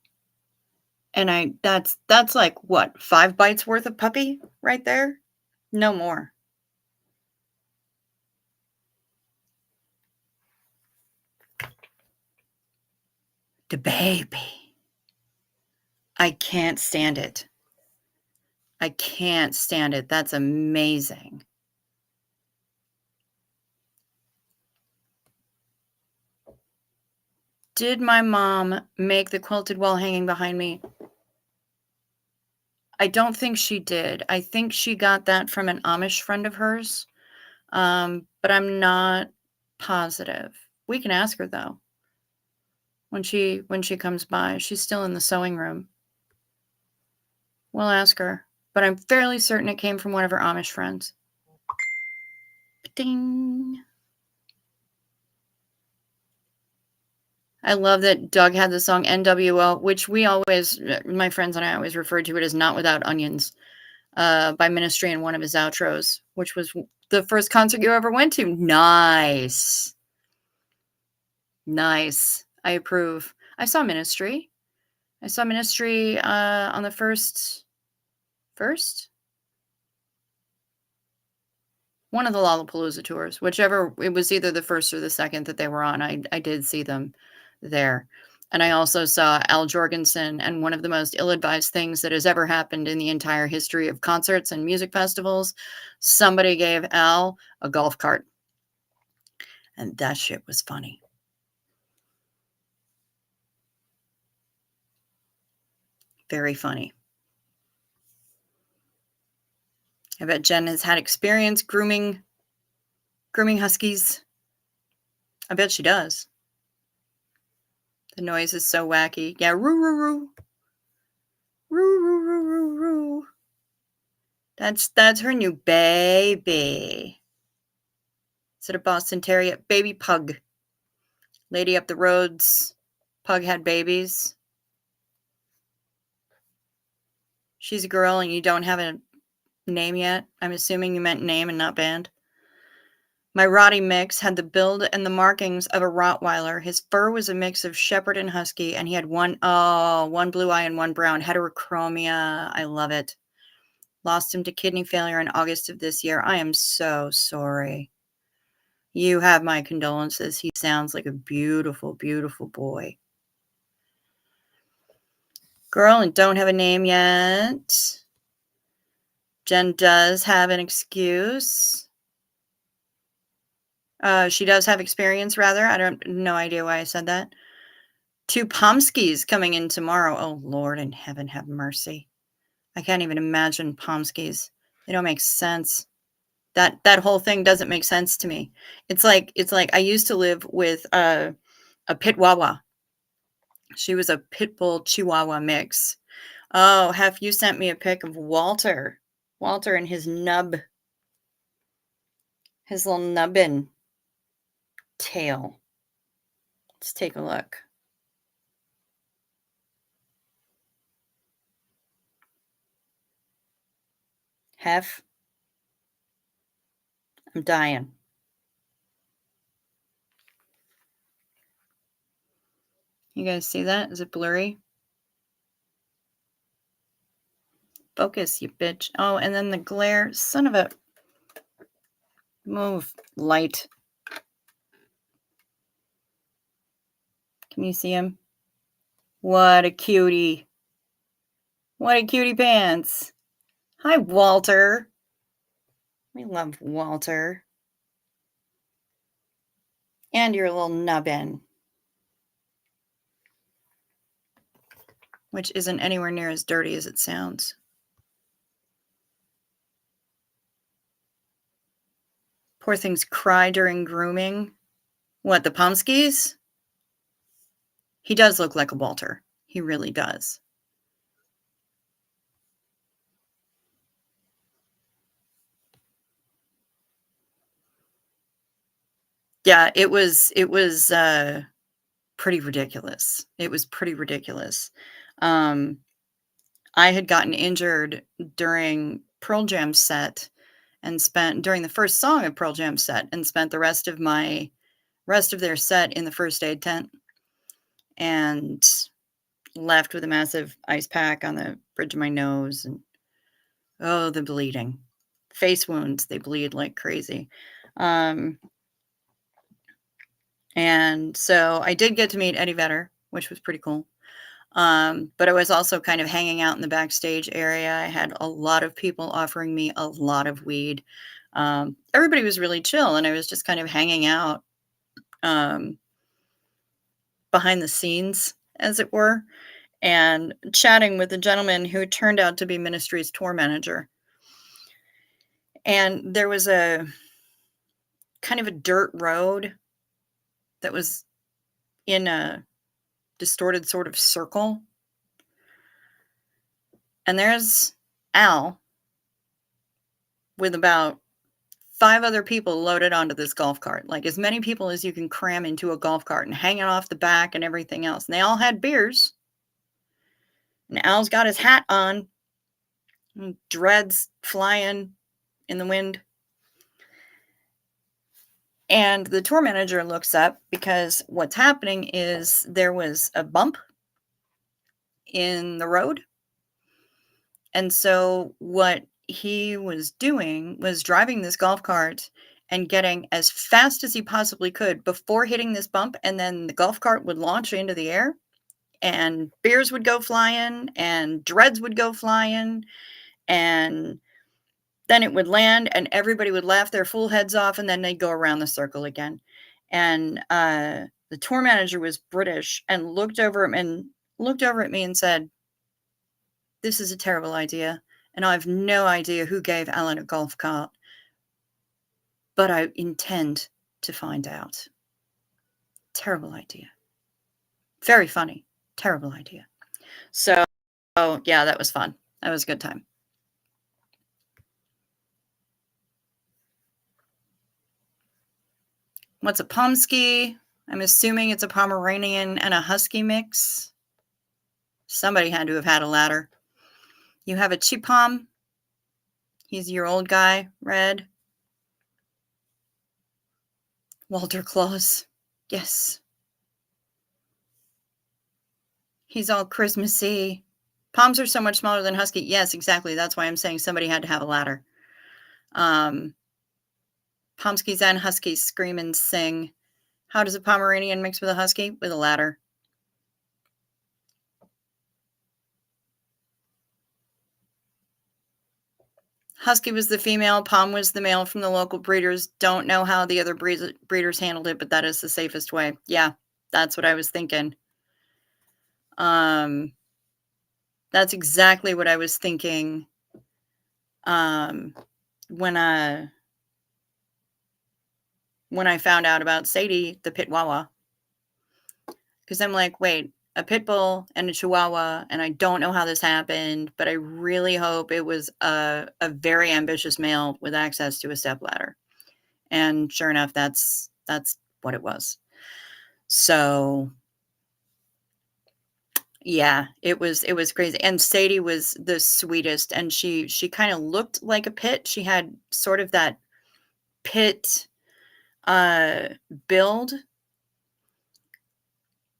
And that's like what, 5 bites worth of puppy right there? No more. The baby. I can't stand it. I can't stand it. That's amazing. Did my mom make the quilted wall hanging behind me? I don't think she did. I think she got that from an Amish friend of hers, but I'm not positive. We can ask her, though, when she comes by. She's still in the sewing room. We'll ask her, but I'm fairly certain it came from one of her Amish friends. Ding. I love that Doug had the song NWO, which we always, my friends and I always referred to it as Not Without Onions, by Ministry in one of his outros, which was the first concert you ever went to. Nice. Nice. I approve. I saw Ministry. On the first one of the Lollapalooza tours, whichever. It was either the first or the second that they were on. I did see them there. And I also saw Al Jorgensen, and one of the most ill-advised things that has ever happened in the entire history of concerts and music festivals, somebody gave Al a golf cart. And that shit was funny. Very funny. I bet Jen has had experience grooming huskies. I bet she does. The noise is so wacky. Yeah, roo roo roo. Roo roo roo roo roo. That's her new baby. Is it a Boston Terrier? Baby pug. Lady up the roads. Pug had babies. She's a girl and you don't have a name yet? I'm assuming you meant name and not band. My Rottie mix had the build and the markings of a Rottweiler. His fur was a mix of Shepherd and Husky, and he had one blue eye and one brown. Heterochromia. I love it. Lost him to kidney failure in August of this year. I am so sorry. You have my condolences. He sounds like a beautiful, beautiful boy. Girl, and don't have a name yet. Jen does have an excuse. She does have experience, rather. No idea why I said that. 2 Pomskis coming in tomorrow. Oh, Lord in heaven, have mercy. I can't even imagine Pomskys. They don't make sense. That whole thing doesn't make sense to me. It's like I used to live with a pit Wawa. She was a pit bull Chihuahua mix. Oh, Hef, you sent me a pic of Walter. Walter and his nub. His little nubbin tail. Let's take a look. Hef. I'm dying. You guys see that? Is it blurry? Focus, you bitch. Oh, and then the glare. Son of a... Move. Light. Can you see him? What a cutie. What a cutie pants. Hi, Walter. We love Walter. And your little nubbin. Which isn't anywhere near as dirty as it sounds. Poor things cry during grooming. What, the Pomskys? He does look like a Walter. He really does. Yeah, it was pretty ridiculous. It was pretty ridiculous. I had gotten injured during Pearl Jam set and spent during the first song of Pearl Jam set and spent the rest of their set in the first aid tent and left with a massive ice pack on the bridge of my nose and oh, the bleeding. Face wounds, they bleed like crazy. And so I did get to meet Eddie Vedder, which was pretty cool. But I was also kind of hanging out in the backstage area. I had a lot of people offering me a lot of weed. Everybody was really chill, and I was just kind of hanging out behind the scenes, as it were, and chatting with a gentleman who turned out to be Ministry's tour manager. And there was a kind of a dirt road that was in a distorted sort of circle. And there's Al with about 5 other people loaded onto this golf cart, like as many people as you can cram into a golf cart and hanging off the back and everything else. And they all had beers. And Al's got his hat on, and dreads flying in the wind. And the tour manager looks up because what's happening is there was a bump in the road. And so what he was doing was driving this golf cart and getting as fast as he possibly could before hitting this bump. And then the golf cart would launch into the air and beers would go flying and dreads would go flying. And then it would land and everybody would laugh their full heads off. And then they'd go around the circle again. And the tour manager was British and looked over at me and said, "This is a terrible idea. And I have no idea who gave Alan a golf cart, but I intend to find out." Terrible idea. Very funny. Terrible idea. So, yeah, that was fun. That was a good time. What's a Pomsky? I'm assuming it's a Pomeranian and a Husky mix. Somebody had to have had a ladder. You have a Chipom. He's your old guy, Red. Walter Claus. Yes. He's all Christmassy. Poms are so much smaller than Husky. Yes, exactly. That's why I'm saying somebody had to have a ladder. Pomskys and Huskies scream and sing. How does a Pomeranian mix with a Husky? With a ladder. Husky was the female, Pom was the male from the local breeders. Don't know how the other breeders handled it, but that is the safest way. Yeah, that's what I was thinking. That's exactly what I was thinking, um, when I when I found out about Sadie, the Pit Wawa, because I'm like, wait, a pit bull and a Chihuahua, and I don't know how this happened, but I really hope it was a very ambitious male with access to a stepladder. And sure enough, that's what it was. So yeah, it was crazy. And Sadie was the sweetest, and she kind of looked like a pit. She had sort of that pit uh build,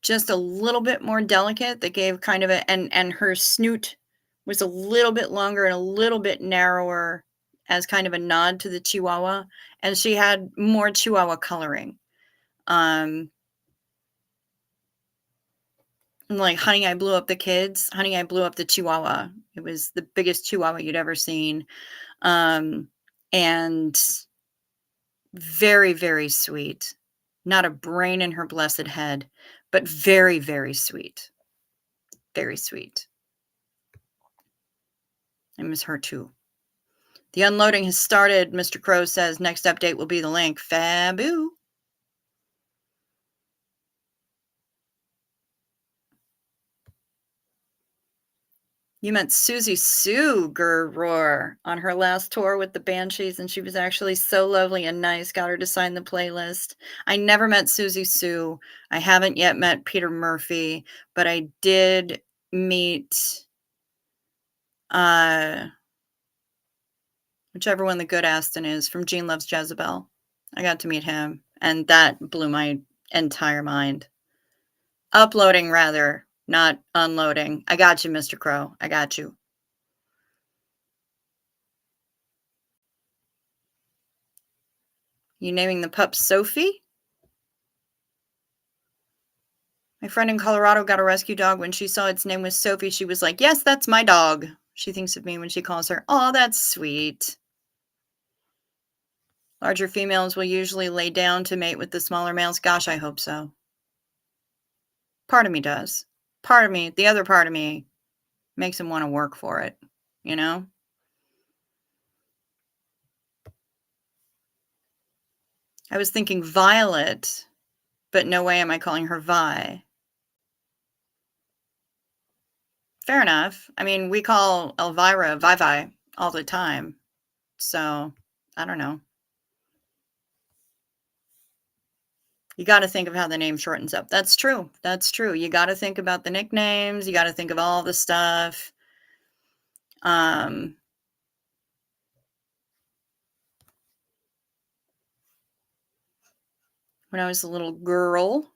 just a little bit more delicate, that gave kind of a, and her snoot was a little bit longer and a little bit narrower as kind of a nod to the Chihuahua, and she had more Chihuahua coloring. Um, like Honey, I Blew Up the Kids, Honey, I Blew Up the Chihuahua. It was the biggest Chihuahua you'd ever seen. Um, and very, very sweet. Not a brain in her blessed head, but very, very sweet. Very sweet. I miss her too. The unloading has started, Mr. Crow says. Next update will be the link. Faboo. You met Susie Sue, Grr Roar, on her last tour with the Banshees, and she was actually so lovely and nice. Got her to sign the playlist. I never met Susie Sue. I haven't yet met Peter Murphy, but I did meet whichever one the good Aston is from Gene Loves Jezebel. I got to meet him, and that blew my entire mind. Uploading, rather, not unloading. I got you, Mr. Crow. I got you. You naming the pup Sophie? My friend in Colorado got a rescue dog. When she saw its name was Sophie, she was like, yes, that's my dog. She thinks of me when she calls her. Oh, that's sweet. Larger females will usually lay down to mate with the smaller males. Gosh, I hope so. Part of me does. Part of me, the other part of me, makes him want to work for it, you know? I was thinking Violet, but no way am I calling her Vi. Fair enough. I mean, we call Elvira Vi all the time. So, I don't know. You got to think of how the name shortens up. That's true. That's true. You got to think about the nicknames. You got to think of all the stuff. When I was a little girl,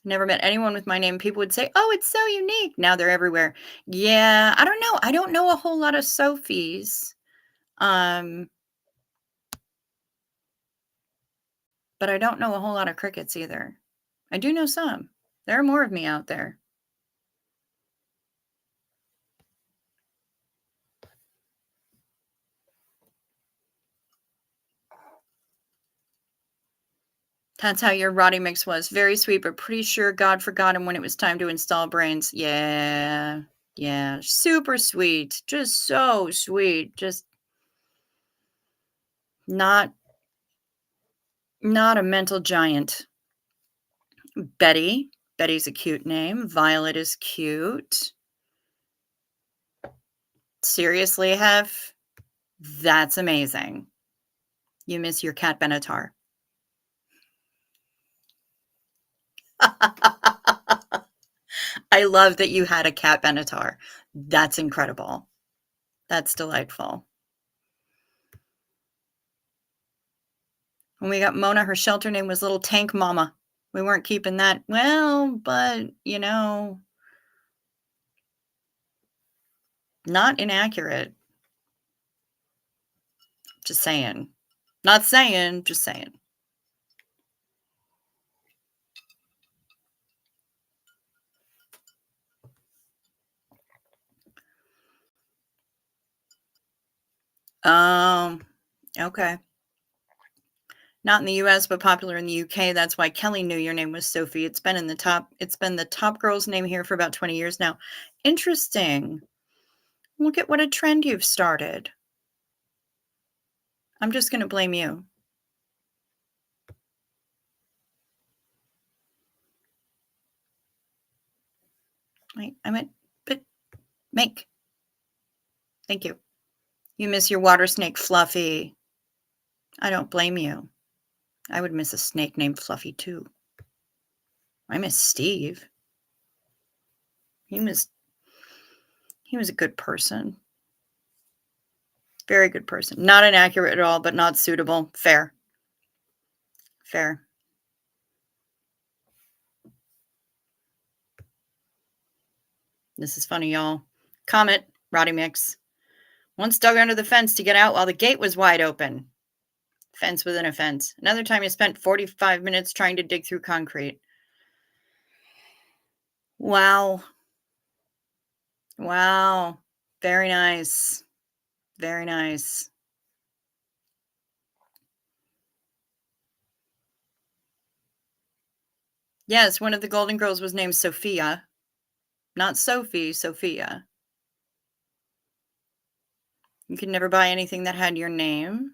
never met anyone with my name. People would say, "Oh, it's so unique." Now they're everywhere. Yeah, I don't know. I don't know a whole lot of Sophies. But I don't know a whole lot of crickets either. I do know some. There are more of me out there. That's how your Roddy mix was. Very sweet, but pretty sure God forgot him when it was time to install brains. Yeah. Yeah. Super sweet. Just so sweet. Just not a mental giant. Betty. Betty's a cute name. Violet is cute. Seriously, Hef? That's amazing. You miss your cat Benatar. I love that you had a cat Benatar. That's incredible. That's delightful. When we got Mona, her shelter name was Little Tank Mama. We weren't keeping that. Well, but, not inaccurate. Just saying. Not saying, just saying. Okay. Not in the US, but popular in the UK. That's why Kelly knew your name was Sophie. It's been the top girl's name here for about 20 years now. Interesting. Look at what a trend you've started. I'm just going to blame you. Wait, I meant, but make. Thank you. You miss your water snake, Fluffy. I don't blame you. I would miss a snake named Fluffy too. I miss Steve. He was a good person. Very good person. Not inaccurate at all, but not suitable. Fair. Fair. This is funny, y'all. Comet, Roddy Mix. Once dug under the fence to get out while the gate was wide open. Fence within a fence. Another time you spent 45 minutes trying to dig through concrete. Wow. Wow. Very nice. Very nice. Yes, one of the Golden Girls was named Sophia. Not Sophie, Sophia. You could never buy anything that had your name.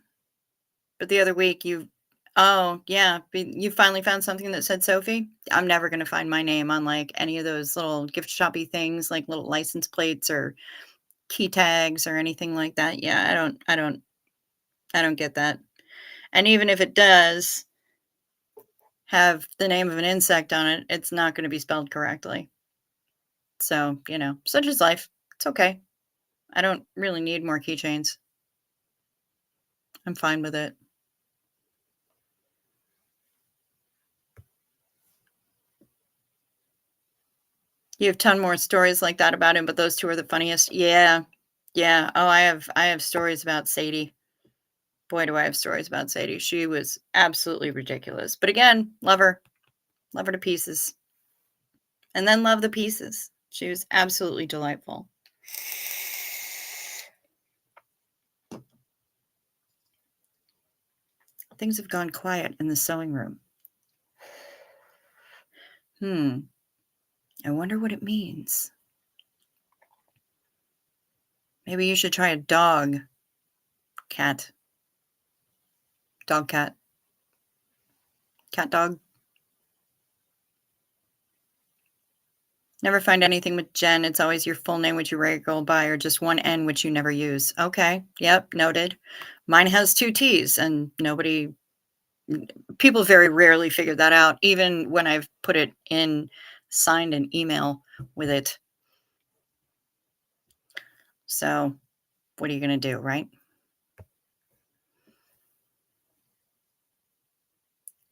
But the other week oh, yeah, you finally found something that said Sophie? I'm never going to find my name on like any of those little gift shoppy things, like little license plates or key tags or anything like that. Yeah, I don't get that. And even if it does have the name of an insect on it, it's not going to be spelled correctly. So, such is life. It's okay. I don't really need more keychains. I'm fine with it. You have a ton more stories like that about him, but those two are the funniest. Yeah. Yeah. Oh, I have stories about Sadie. Boy, do I have stories about Sadie. She was absolutely ridiculous. But again, love her. Love her to pieces. And then love the pieces. She was absolutely delightful. Things have gone quiet in the sewing room. I wonder what it means. Maybe you should try a dog. Cat. Dog, cat. Cat, dog. Never find anything with Jen. It's always your full name, which you regularly by, or just one N, which you never use. Okay. Yep. Noted. Mine has 2 T's, and people very rarely figure that out, even when I've put it in, signed an email with it. So what are you going to do, right?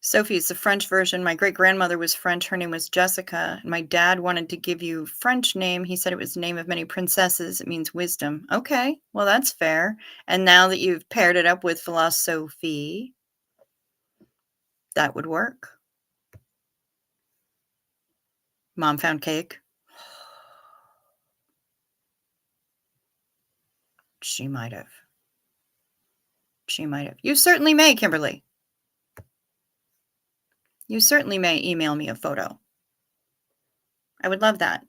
Sophie is the French version. My great-grandmother was French. Her name was Jessica. My dad wanted to give you French name. He said it was the name of many princesses. It means wisdom. Okay, well, that's fair. And now that you've paired it up with philosophy, that would work. Mom found cake. She might have. She might have. You certainly may, Kimberly. You certainly may email me a photo. I would love that.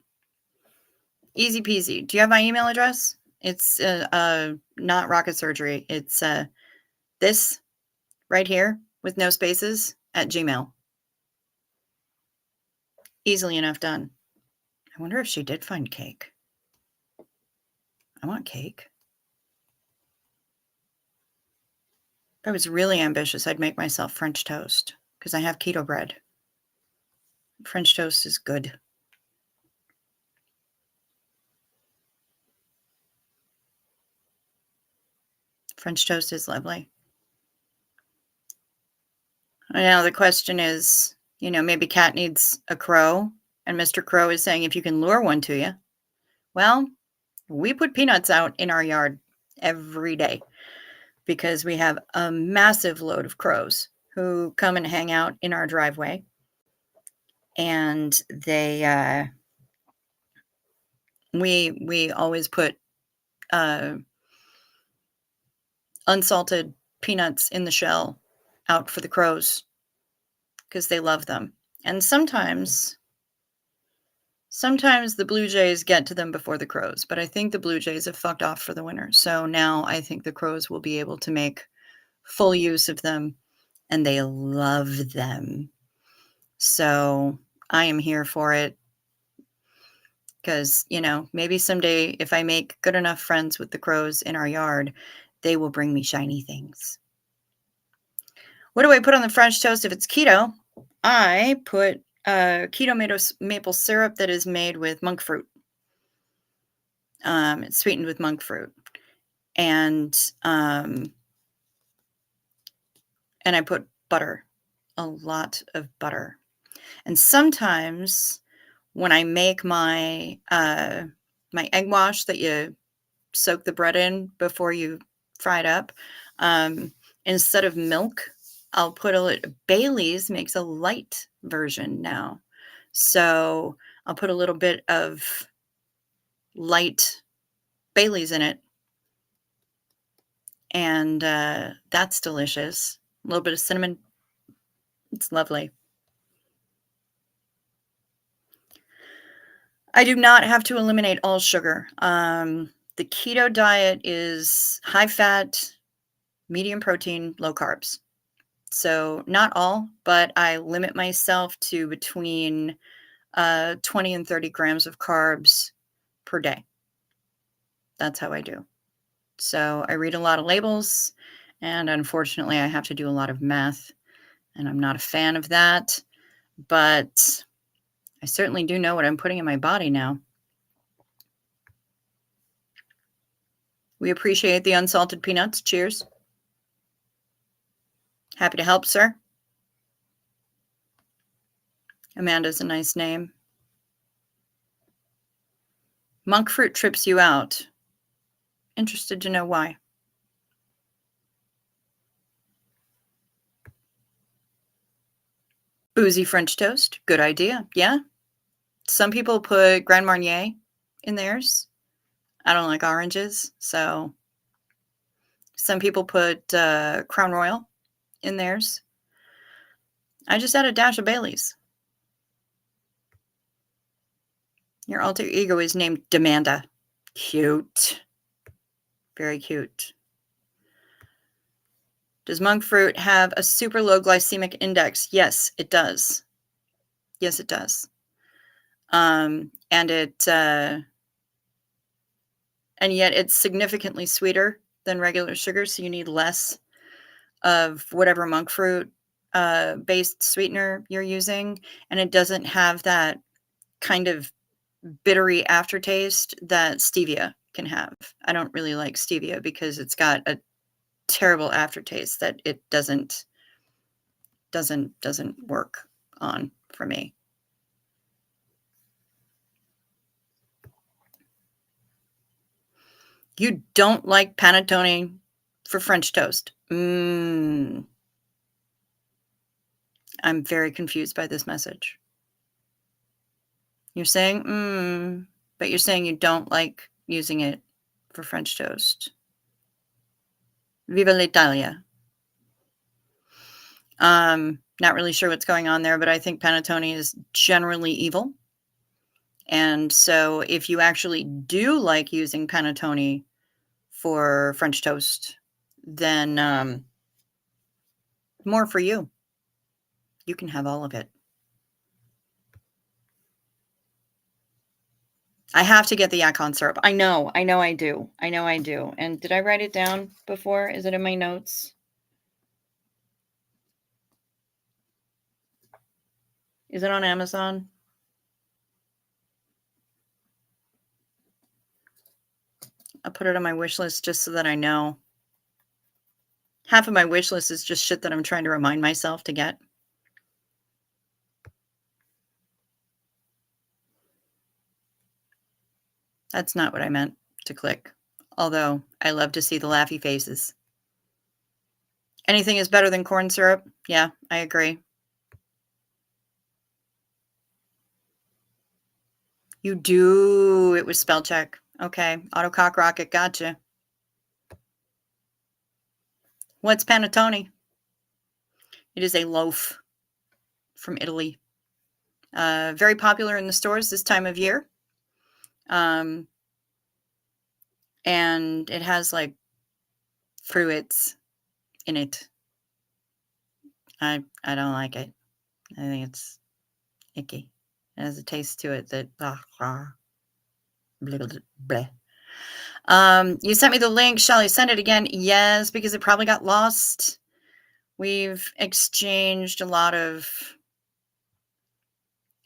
Easy peasy. Do you have my email address? It's not rocket surgery. It's this right here with no spaces at Gmail. Easily enough done. I wonder if she did find cake. I want cake. If I was really ambitious, I'd make myself French toast because I have keto bread. French toast is good. French toast is lovely. Now the question is, maybe Cat needs a crow, and Mr. Crow is saying if you can lure one to you. Well, we put peanuts out in our yard every day because we have a massive load of crows who come and hang out in our driveway. And they, we always put unsalted peanuts in the shell out for the crows because they love them. And sometimes the blue jays get to them before the crows, but I think the blue jays have fucked off for the winter. So now I think the crows will be able to make full use of them, and they love them. So I am here for it because, maybe someday if I make good enough friends with the crows in our yard, they will bring me shiny things. What do I put on the French toast if it's keto? I put keto maple syrup that is made with monk fruit. It's sweetened with monk fruit. And I put butter, a lot of butter. And sometimes when I make my my egg wash that you soak the bread in before you fry it up, instead of milk, I'll put Bailey's makes a light version now. So I'll put a little bit of light Bailey's in it. And that's delicious. A little bit of cinnamon. It's lovely. I do not have to eliminate all sugar. The keto diet is high fat, medium protein, low carbs. So not all, but I limit myself to between 20 and 30 grams of carbs per day. That's how I do. So I read a lot of labels, and unfortunately I have to do a lot of math, and I'm not a fan of that, but I certainly do know what I'm putting in my body now. We appreciate the unsalted peanuts. Cheers. Happy to help, sir. Amanda's a nice name. Monk fruit trips you out. Interested to know why. Boozy French toast. Good idea. Yeah. Some people put Grand Marnier in theirs. I don't like oranges, so some people put Crown Royal in theirs. I just add a dash of Bailey's. Your alter ego is named Demanda. Cute. Very cute. Does monk fruit have a super low glycemic index? Yes, it does. Yes, it does. And yet it's significantly sweeter than regular sugar, so you need less of whatever monk fruit based sweetener you're using, and it doesn't have that kind of bittery aftertaste that stevia can have. I don't really like stevia because it's got a terrible aftertaste that it doesn't work on for me. You don't like panettone for French toast? I'm very confused by this message. You're saying, but you're saying you don't like using it for French toast. Viva l'Italia. Not really sure what's going on there, but I think panettone is generally evil. And so if you actually do like using panettone for French toast, then more for you. You can have all of it. I have to get the Yacon syrup. I know I do. And did I write it down before? Is it in my notes? Is it on Amazon? I'll put it on my wish list just so that I know. Half of my wish list is just shit that I'm trying to remind myself to get. That's not what I meant to click. Although I love to see the laughy faces. Anything is better than corn syrup. Yeah, I agree. You do. It was spell check. Okay. Auto cock rocket. Gotcha. What's panettone? It is a loaf from Italy. Very popular in the stores this time of year. And it has like fruits in it. I don't like it. I think it's icky. It has a taste to it that blah, blah, blah. You sent me the link. Shall I send it again? Yes, because it probably got lost. We've exchanged a lot of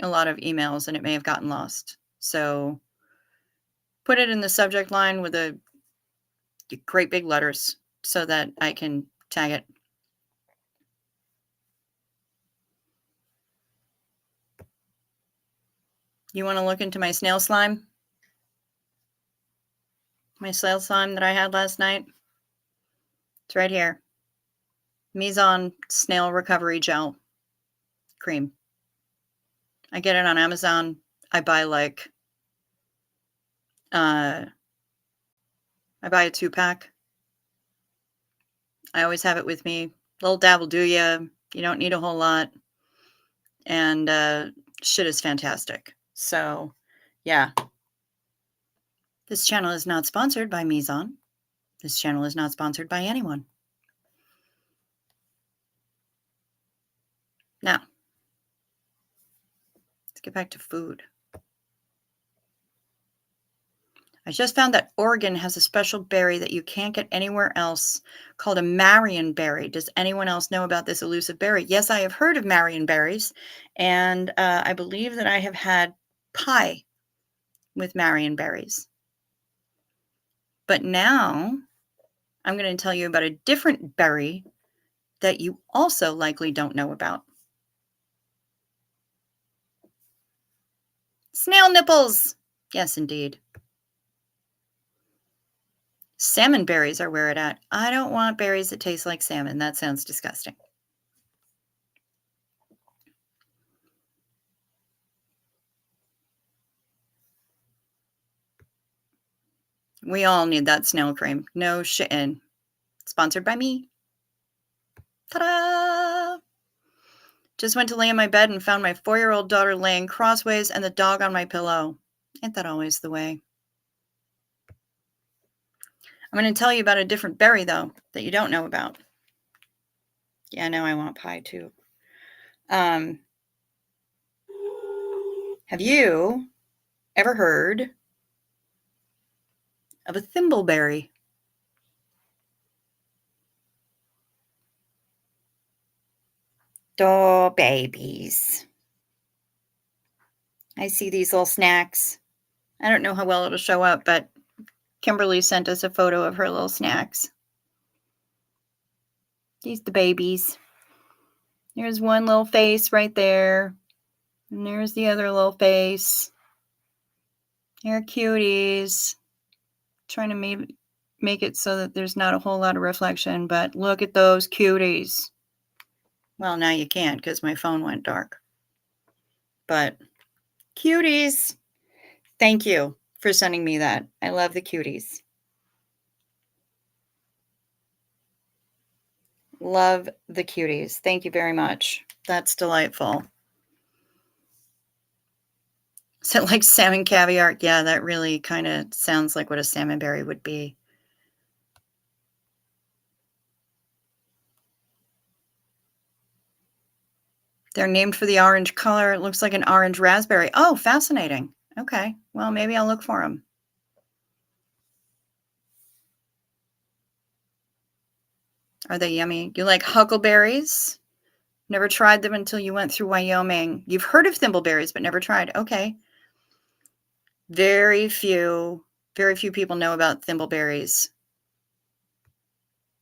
emails and it may have gotten lost. So put it in the subject line with a great big letters so that I can tag it. You want to look into my snail slime? My snail slime that I had last night? It's right here. Mizon Snail Recovery Gel Cream. I get it on Amazon. I buy like, I buy a 2-pack. I always have it with me. Little dab will do ya. You don't need a whole lot. And shit is fantastic. So, yeah. This channel is not sponsored by Mizon. This channel is not sponsored by anyone. Now, let's get back to food. I just found that Oregon has a special berry that you can't get anywhere else called a Marionberry. Does anyone else know about this elusive berry? Yes, I have heard of Marionberries, and I believe that I have had pie with Marionberries. But now I'm going to tell you about a different berry that you also likely don't know about. Snail nipples! Yes, indeed. Salmon berries are where it at. I don't want berries that taste like salmon. That sounds disgusting. We all need that snail cream. No shitting. Sponsored by me. Ta-da! Just went to lay in my bed and found my 4-year-old daughter laying crossways and the dog on my pillow. Ain't that always the way? I'm going to tell you about a different berry, though, that you don't know about. Yeah, now I want pie, too. Have you ever heard of a thimbleberry? Oh, babies. I see these little snacks. I don't know how well it'll show up, but Kimberly sent us a photo of her little snacks. These the babies. There's one little face right there. And there's the other little face. They're cuties. Trying to make it so that there's not a whole lot of reflection, but look at those cuties. Well, now you can't because my phone went dark. But cuties. Thank you for sending me that. I love the cuties. Love the cuties. Thank you very much. That's delightful. Is it like salmon caviar? Yeah, that really kind of sounds like what a salmon berry would be. They're named for the orange color. It looks like an orange raspberry. Oh, fascinating. Okay. Well, maybe I'll look for them. Are they yummy? You like huckleberries? Never tried them until you went through Wyoming. You've heard of thimbleberries, but never tried. Okay. Very few people know about thimbleberries.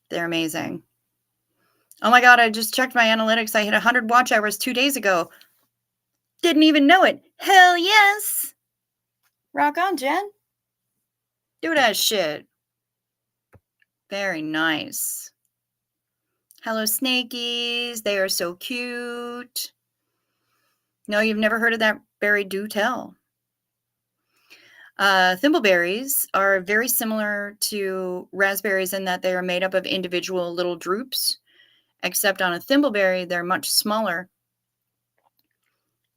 They're amazing. Oh my God, I just checked my analytics. I hit 100 watch hours 2 days ago. Didn't even know it. Hell yes. Rock on, Jen. Do that shit. Very nice. Hello, snakies. They are so cute. No, you've never heard of that berry? Do tell. Thimbleberries are very similar to raspberries in that they are made up of individual little drupes. except on a thimbleberry, they're much smaller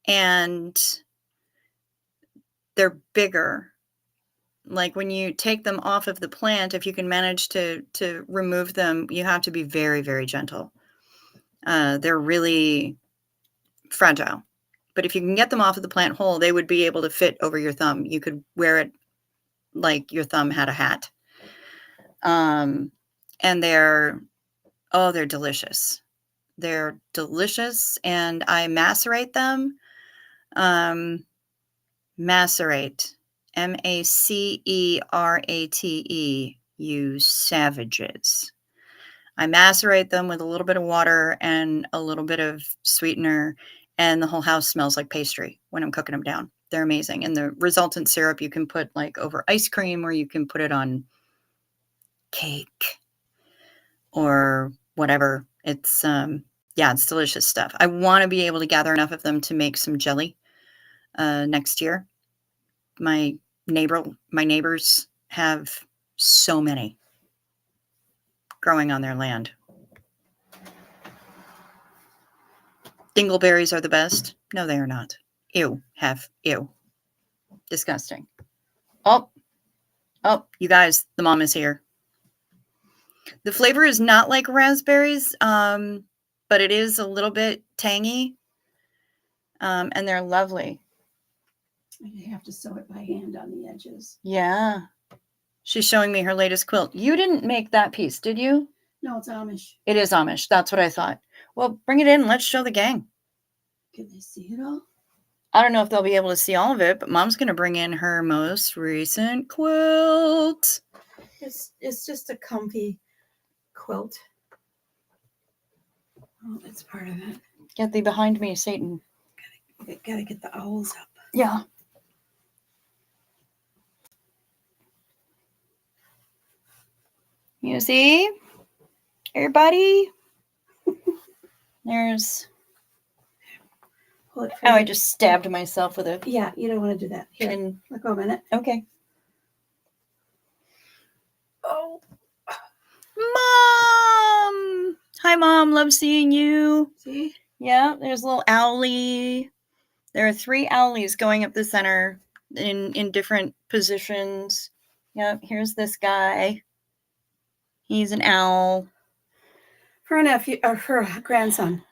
and they're bigger. Like when you take them off of the plant, if you can manage to remove them, you have to be very, very gentle. They're really fragile. But if you can get them off of the plant whole, they would be able to fit over your thumb. You could wear it like your thumb had a hat. And they're delicious. They're delicious, and I macerate them. Macerate. Macerate, you savages. I macerate them with a little bit of water and a little bit of sweetener, and the whole house smells like pastry when I'm cooking them down. They're amazing. And the resultant syrup you can put like over ice cream, or you can put it on cake or whatever. It's it's delicious stuff. I want to be able to gather enough of them to make some jelly next year. My neighbors have so many growing on their land. Dingleberries are the best. No, they are not. Ew. Disgusting. Oh, you guys, the mom is here. The flavor is not like raspberries, but it is a little bit tangy, and they're lovely. You have to sew it by hand on the edges. Yeah. She's showing me her latest quilt. You didn't make that piece, did you? No, it's Amish. It is Amish. That's what I thought. Well, bring it in. Let's show the gang. Can they see it all? I don't know if they'll be able to see all of it, but Mom's going to bring in her most recent quilt. It's just a comfy quilt. Oh, that's part of it. Get thee behind me, Satan. Gotta get the owls up. Yeah. You see? Everybody? There's... I just stabbed myself with a... Yeah, you don't want to do that. Here, let go a minute. Okay. Oh. Mom! Hi, Mom. Love seeing you. See? Yeah, there's a little owlie. There are 3 owlies going up the center in different positions. Yep, here's this guy. He's an owl. For a nephew, or her grandson.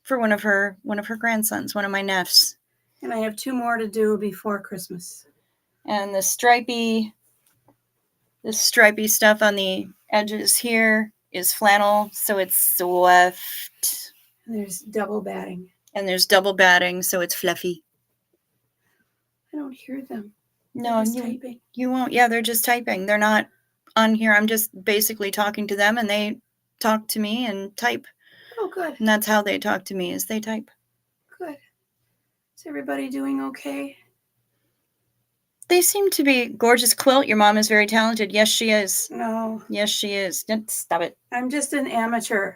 For one of her grandsons, one of my nephews. And I have 2 more to do before Christmas. And the stripy stuff on the edges here is flannel, so it's soft. And there's double batting. So it's fluffy. I don't hear them. No, typing. You won't. Yeah, they're just typing. They're not on here. I'm just basically talking to them, and they talk to me and type. Oh, good. And that's how they talk to me, is they type. Good. Is everybody doing okay? They seem to be. Gorgeous quilt. Your mom is very talented. Yes, she is. No. Yes, she is. Stop it. I'm just an amateur.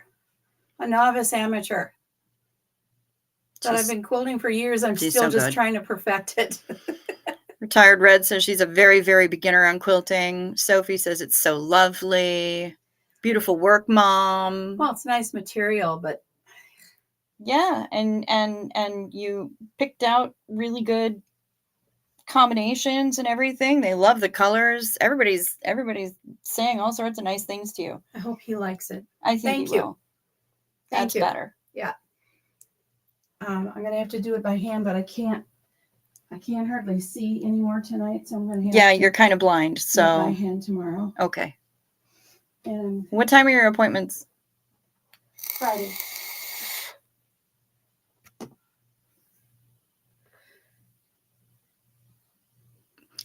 A novice amateur. But I've been quilting for years. I'm still just trying to perfect it. Retired Red says she's a very, very beginner on quilting. Sophie says it's so lovely. Beautiful work, Mom. Well, it's nice material, but yeah, and you picked out really good combinations and everything. They love the colors. Everybody's saying all sorts of nice things to you. I hope he likes it. I think he will. That's better. Yeah. I'm gonna have to do it by hand, but I can't hardly see anymore tonight, so I'm gonna have to. You're kind of blind, so do it by hand tomorrow. Okay. And what time are your appointments? Friday.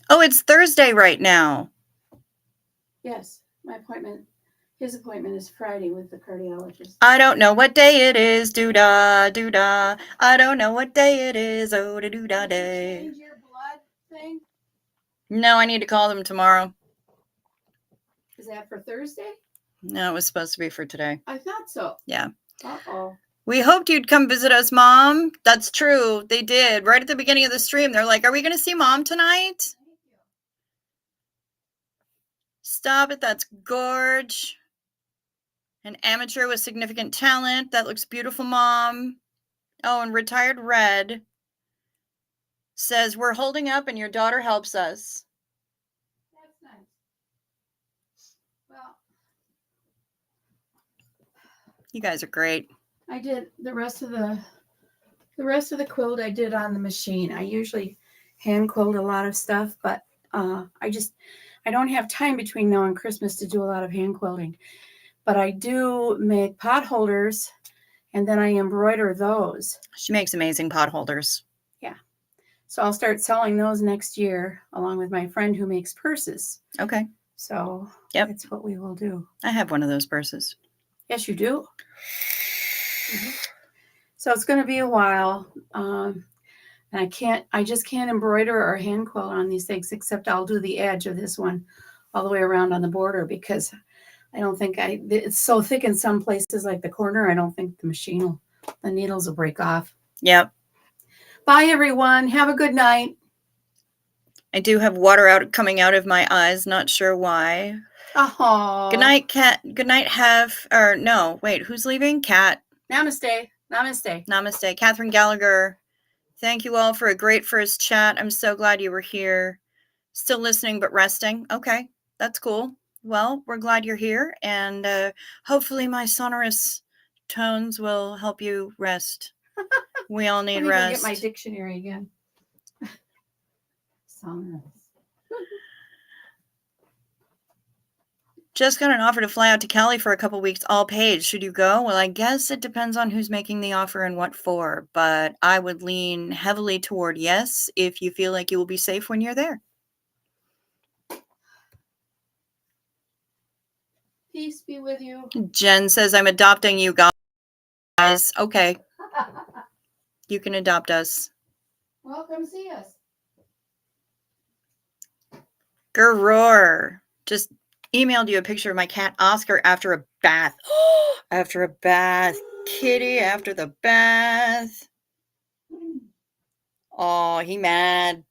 Oh, it's Thursday right now. Yes, his appointment is Friday with the cardiologist. I don't know what day it is. Doo-da, doo-da. I don't know what day it is. Oh, da doo-da day. Change your blood thing? No, I need to call them tomorrow. Is that for Thursday? No, it was supposed to be for today. I thought so. Yeah. Uh-oh. We hoped you'd come visit us, Mom. That's true. They did. Right at the beginning of the stream, they're like, are we going to see Mom tonight? Stop it. That's gorge. An amateur with significant talent. That looks beautiful, Mom. Oh, and Retired Red says, we're holding up and your daughter helps us. That's nice. Well, you guys are great. I did the rest of the quilt I did on the machine. I usually hand quilt a lot of stuff, but I don't have time between now and Christmas to do a lot of hand quilting. But I do make pot holders, and then I embroider those. She makes amazing pot holders. Yeah. So I'll start selling those next year, along with my friend who makes purses. Okay. So yep, that's what we will do. I have one of those purses. Yes, you do. Mm-hmm. So it's going to be a while. And I just can't embroider or hand quilt on these things, except I'll do the edge of this one all the way around on the border, because I don't think it's so thick in some places, like the corner. I don't think the needles will break off. Yep. Bye, everyone. Have a good night. I do have water coming out of my eyes. Not sure why. Oh. Good night, Kat. Good night, no, wait, who's leaving? Kat. Namaste. Namaste. Namaste. Catherine Gallagher. Thank you all for a great first chat. I'm so glad you were here. Still listening, but resting. Okay, that's cool. Well, we're glad you're here, and hopefully my sonorous tones will help you rest. We all need rest. Let me get my dictionary again. Sonorous. Just got an offer to fly out to Cali for a couple weeks, all paid. Should you go? Well, I guess it depends on who's making the offer and what for, but I would lean heavily toward yes if you feel like you will be safe when you're there. Peace be with you. Jen says, I'm adopting you guys. Okay. You can adopt us. Well, come see us. Garroor just emailed you a picture of my cat Oscar after a bath. After a bath. Kitty after the bath. Oh, he mad.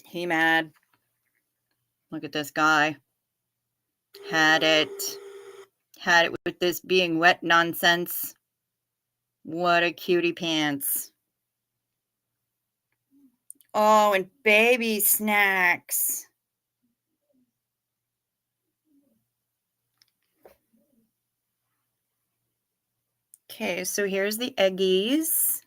He mad. Look at this guy. Had it with this being wet nonsense. What a cutie pants. Oh, and baby snacks. Okay, so here's the eggies.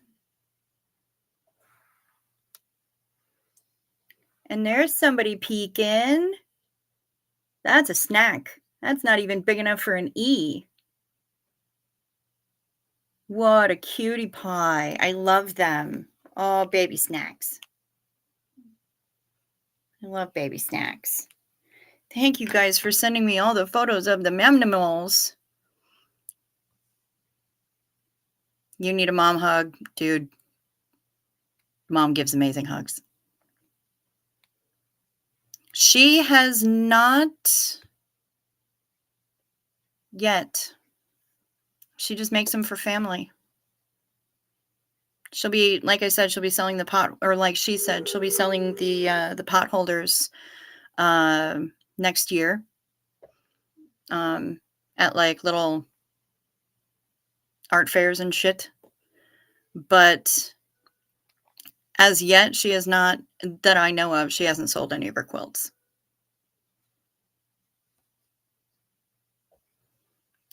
And there's somebody peeking. That's a snack. That's not even big enough for an E. What a cutie pie. I love them. Oh, baby snacks. I love baby snacks. Thank you guys for sending me all the photos of the Memnimals. You need a mom hug, dude. Mom gives amazing hugs. She has not yet. She just makes them for family. She'll be, like I said, she'll be selling the pot, or like she said, she'll be selling the pot holders next year at like little art fairs and shit. But as yet, she has not, that I know of, she hasn't sold any of her quilts.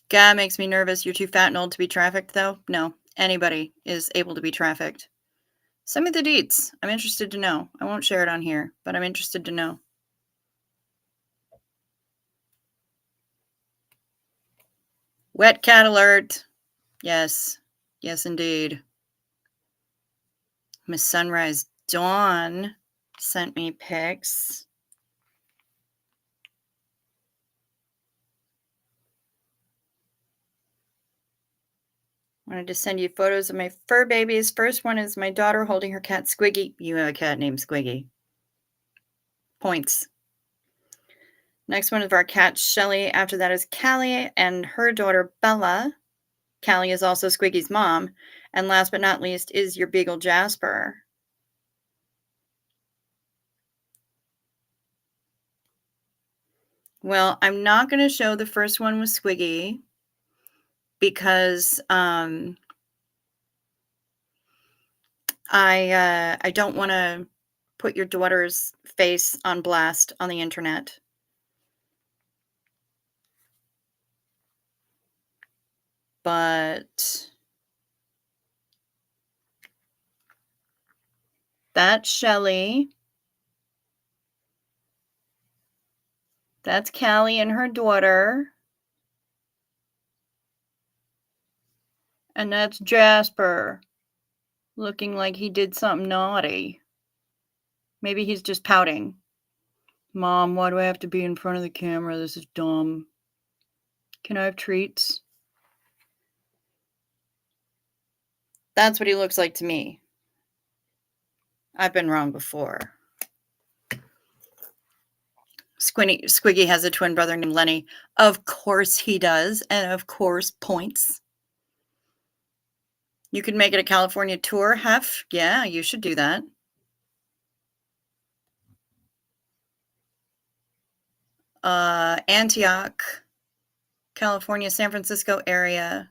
God, makes me nervous. You're too fat and old to be trafficked, though? No, anybody is able to be trafficked. Send me the deets. I'm interested to know. I won't share it on here, but I'm interested to know. Wet cat alert. Yes. Yes, indeed. Miss Sunrise Dawn sent me pics. Wanted to send you photos of my fur babies. First one is my daughter holding her cat Squiggy. You have a cat named Squiggy. Points. Next one is our cat Shelly. After that is Callie and her daughter Bella. Callie is also Squiggy's mom. And last but not least is your beagle Jasper. Well, I'm not going to show the first one with Squiggy because I don't want to put your daughter's face on blast on the internet. But that's Shelly. That's Callie and her daughter. And that's Jasper, looking like he did something naughty. Maybe he's just pouting. Mom, why do I have to be in front of the camera? This is dumb. Can I have treats? That's what he looks like to me. I've been wrong before. Squiggy has a twin brother named Lenny. Of course he does, and of course points. You could make it a California tour, Hef. Yeah, you should do that. Antioch, California, San Francisco area.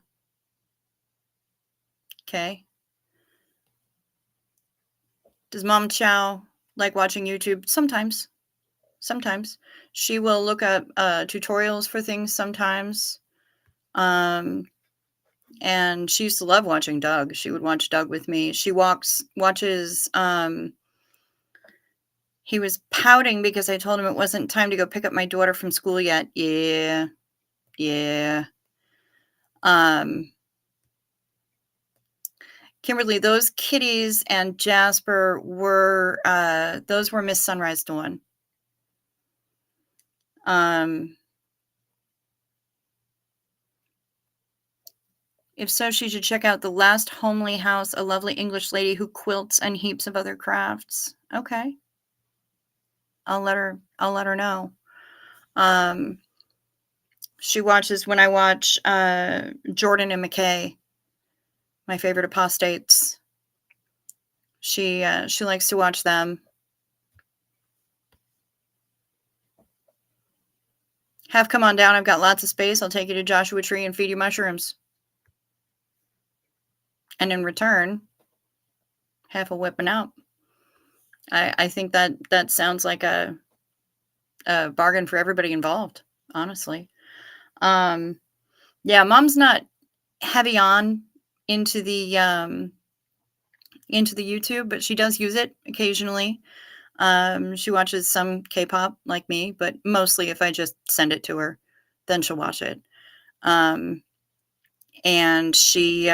Okay. Does Mom Chow like watching YouTube? Sometimes. Sometimes. She will look up tutorials for things sometimes. And she used to love watching Doug. She would watch Doug with me. She watches he was pouting because I told him it wasn't time to go pick up my daughter from school yet. Yeah. Kimberly, those kitties and Jasper were those were Miss Sunrise Dawn. If so, she should check out The Last Homely House, a lovely English lady who quilts and heaps of other crafts. Okay. I'll let her know. She watches when I watch Jordan and McKay, my favorite apostates. She likes to watch them. Have come on down. I've got lots of space. I'll take you to Joshua Tree and feed you mushrooms. And in return, have a whipping out. I think that sounds like a bargain for everybody involved, honestly. Yeah, Mom's not heavy on into the YouTube, but she does use it occasionally. She watches some K-pop like me, but mostly if I just send it to her, then she'll watch it. And she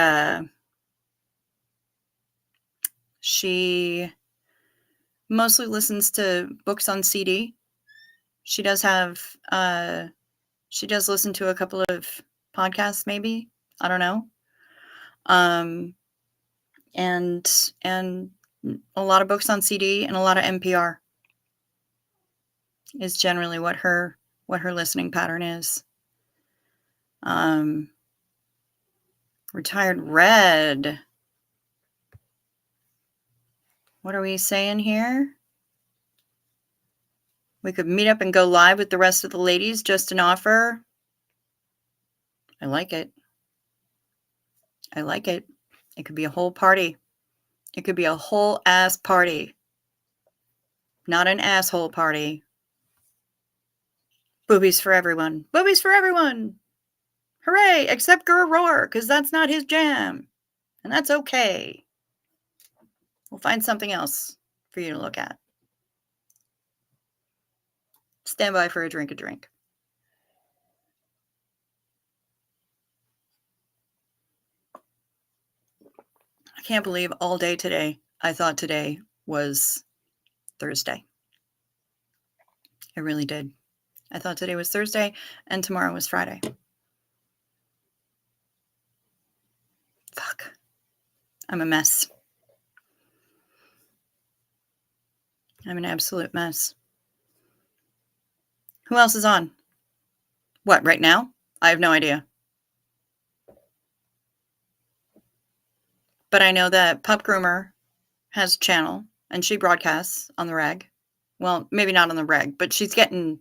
mostly listens to books on CD. She does listen to a couple of podcasts, maybe. I don't know. And a lot of books on CD and a lot of NPR is generally what her listening pattern is. Retired Red. What are we saying here? We could meet up and go live with the rest of the ladies. Just an offer. I like it. It could be a whole party. It could be a whole ass party. Not an asshole party. Boobies for everyone. Boobies for everyone. Hooray, except Gurroar, because that's not his jam. And that's okay. We'll find something else for you to look at. Stand by for a drink. I can't believe all day today, I thought today was Thursday. I really did. I thought today was Thursday and tomorrow was Friday. Fuck. I'm a mess. I'm an absolute mess. Who else is on? What, right now? I have no idea. But I know that Pup Groomer has a channel and she broadcasts on the reg. Well, maybe not on the reg, but she's getting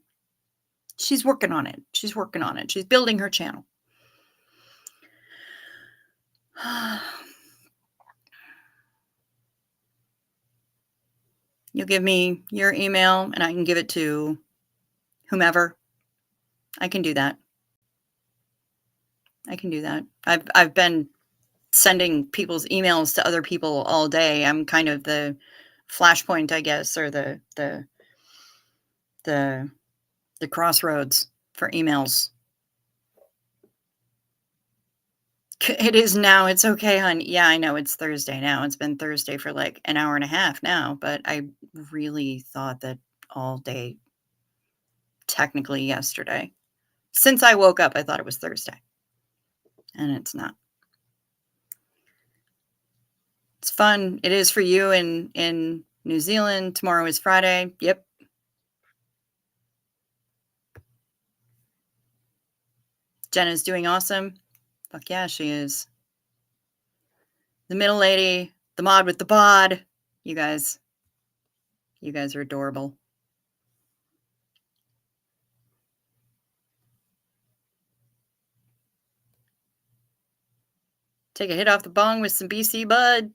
She's working on it. She's working on it. She's building her channel. You'll give me your email and I can give it to whomever. I can do that. I can do that. I've been sending people's emails to other people all day. I'm kind of the flashpoint, I guess, or the crossroads for emails. It is now. It's okay, hon. Yeah, I know it's Thursday now. It's been Thursday for like an hour and a half now, but I really thought that all day, technically yesterday. Since I woke up, I thought it was Thursday. And it's not. It's fun. It is for you in New Zealand. Tomorrow is Friday. Yep. Jenna's doing awesome. Fuck yeah, she is. The middle lady, the mod with the bod. You guys are adorable. Take a hit off the bong with some BC bud.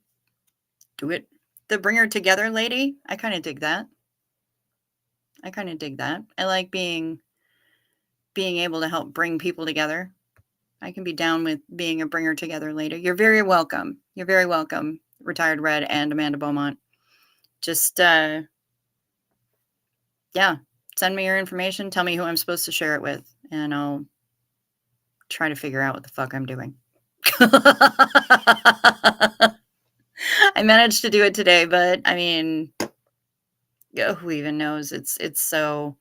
Do it. The bring her together lady. I kind of dig that. I like being able to help bring people together. I can be down with being a bringer together lady. You're very welcome. You're very welcome, Retired Red and Amanda Beaumont. Just, yeah, send me your information. Tell me who I'm supposed to share it with, and I'll try to figure out what the fuck I'm doing. I managed to do it today, but I mean, who even knows? It's so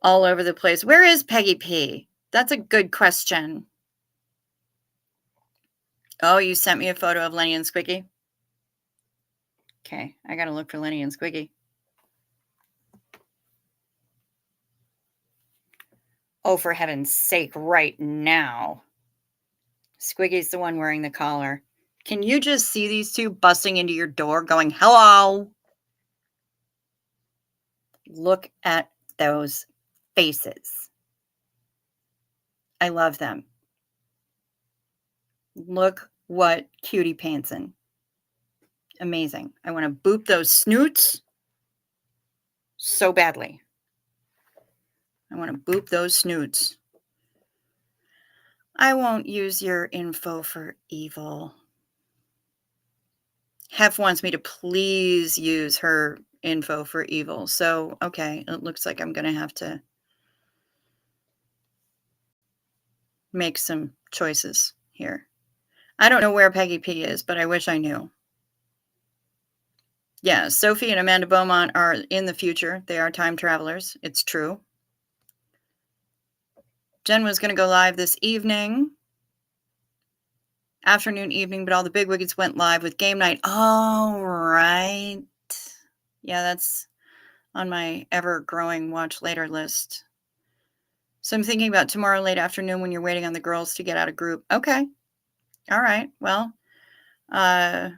all over the place. Where is Peggy P? That's a good question. Oh, you sent me a photo of Lenny and Squiggy? Okay, I gotta look for Lenny and Squiggy. Oh, for heaven's sake, right now. Squiggy's the one wearing the collar. Can you just see these two busting into your door going, hello? Look at those faces. I love them. Look what cutie pantsin'. Amazing. I want to boop those snoots so badly. I want to boop those snoots. I won't use your info for evil. Hef wants me to please use her info for evil. So, okay, it looks like I'm going to have to make some choices here. I don't know where Peggy P is, but I wish I knew. Yeah, Sophie and Amanda Beaumont are in the future. They are time travelers. It's true. Jen was going to go live this evening, afternoon, evening, but all the bigwigs went live with game night. All right. Yeah, that's on my ever-growing watch later list. So I'm thinking about tomorrow late afternoon when you're waiting on the girls to get out of group. Okay. All right. Well, as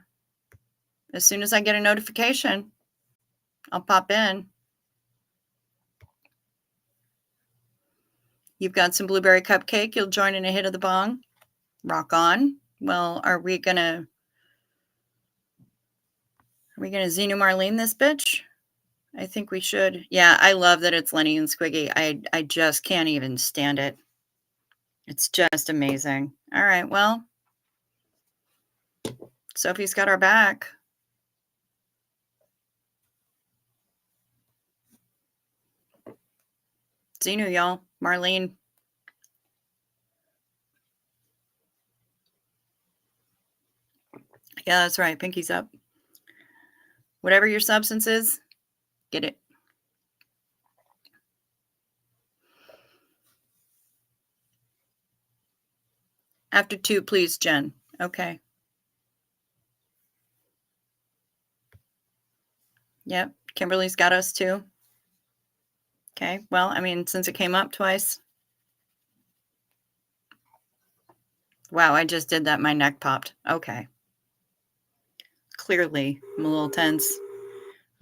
soon as I get a notification, I'll pop in. You've got some blueberry cupcake. You'll join in a hit of the bong. Rock on. Well, are we gonna Xenu Marlene this bitch? I think we should. Yeah, I love that it's Lenny and Squiggy. I just can't even stand it. It's just amazing. All right, well, Sophie's got our back. Xenu, y'all. Marlene. Yeah, that's right. Pinky's up. Whatever your substance is, get it. After 2, please, Jen. Okay. Yep. Kimberly's got us too. Okay. Well, I mean, since it came up twice. Wow, I just did that. My neck popped. Okay. Clearly, I'm a little tense.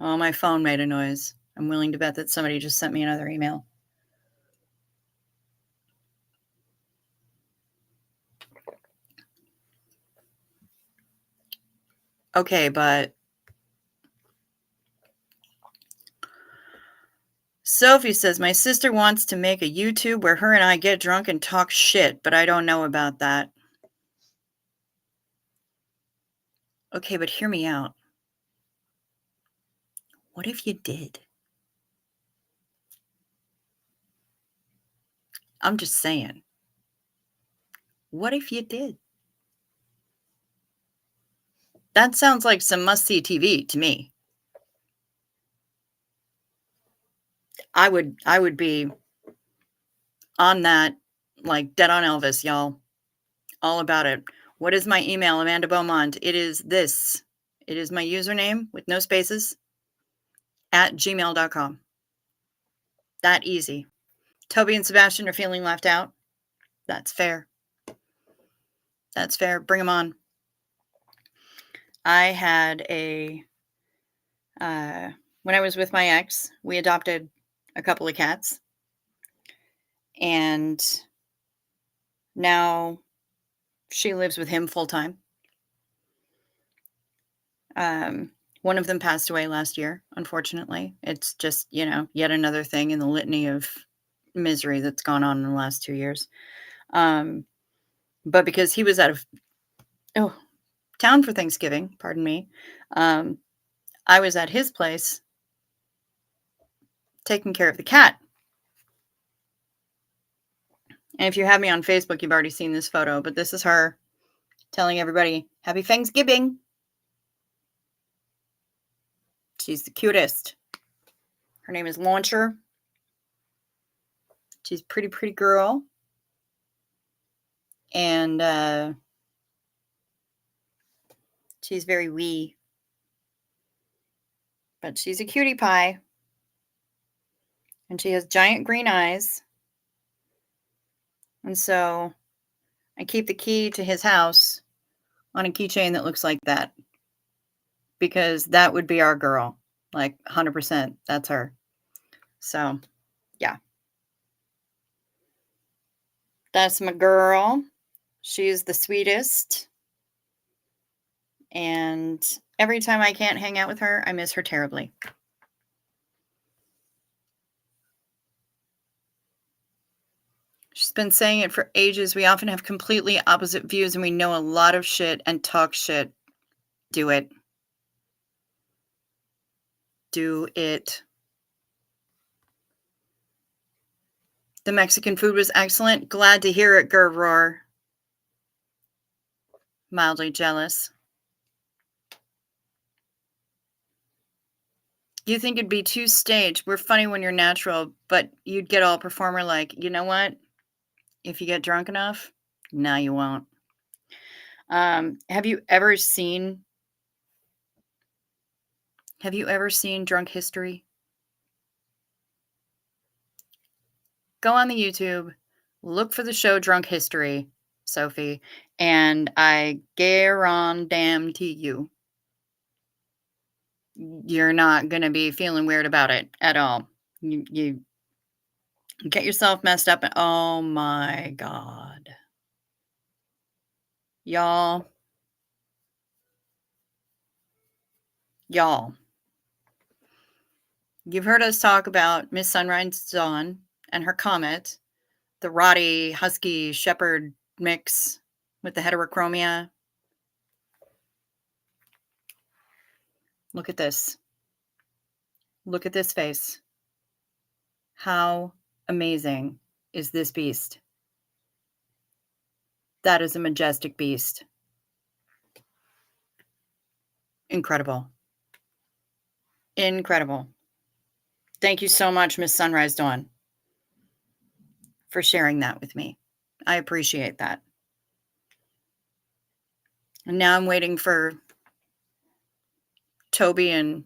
Oh, my phone made a noise. I'm willing to bet that somebody just sent me another email. Okay, but Sophie says, my sister wants to make a YouTube where her and I get drunk and talk shit, but I don't know about that. Okay, but hear me out. What if you did? I'm just saying. What if you did? That sounds like some must-see TV to me. I would be on that, like dead on Elvis, y'all. All about it. What is my email, Amanda Beaumont? It is this. It is my username with no spaces at gmail.com. That easy. Toby and Sebastian are feeling left out. That's fair. That's fair. Bring them on. I had when I was with my ex, we adopted a couple of cats. And now she lives with him full time. One of them passed away last year, unfortunately. It's just, yet another thing in the litany of misery that's gone on in the last 2 years. But because he was out of town for Thanksgiving, pardon me, I was at his place taking care of the cat. And if you have me on Facebook, you've already seen this photo, but this is her telling everybody, Happy Thanksgiving. She's the cutest. Her name is Launcher. She's a pretty, pretty girl. And she's very wee. But she's a cutie pie. And she has giant green eyes. And so I keep the key to his house on a keychain that looks like that. Because that would be our girl. Like 100%. That's her. So, yeah. That's my girl. She's the sweetest. And every time I can't hang out with her, I miss her terribly. She's been saying it for ages. We often have completely opposite views and we know a lot of shit and talk shit. Do it. Do it. The Mexican food was excellent. Glad to hear it, Gerroar. Mildly jealous. You think it'd be too staged. We're funny when you're natural, but you'd get all performer-like. You know what? If you get drunk enough, no, you won't. Have you ever seen Drunk History? Go on the YouTube, look for the show Drunk History, Sophie, and I guarantee you, you're not going to be feeling weird about it at all. You get yourself messed up and oh my God. Y'all. You've heard us talk about Miss Sunrise Dawn and her comet, the Rottie Husky Shepherd mix with the heterochromia. Look at this. Look at this face. How amazing is this beast? That is a majestic beast. Incredible. Incredible. Thank you so much, Miss Sunrise Dawn, for sharing that with me. I appreciate that. And now I'm waiting for Toby and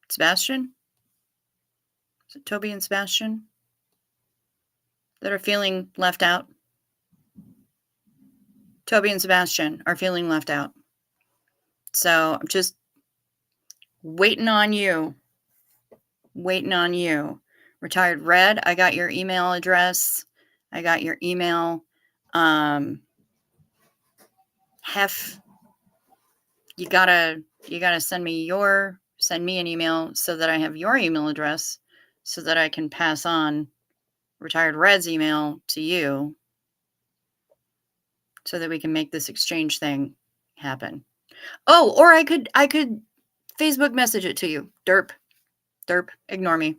Sebastian. Is it Toby and Sebastian that are feeling left out? Toby and Sebastian are feeling left out. So I'm just waiting on you. Waiting on you. Retired Red, I got your email address. I got your email. Hef, you gotta send me an email so that I have your email address so that I can pass on Retired Red's email to you so that we can make this exchange thing happen. Oh, or I could Facebook message it to you. Derp. Ignore me.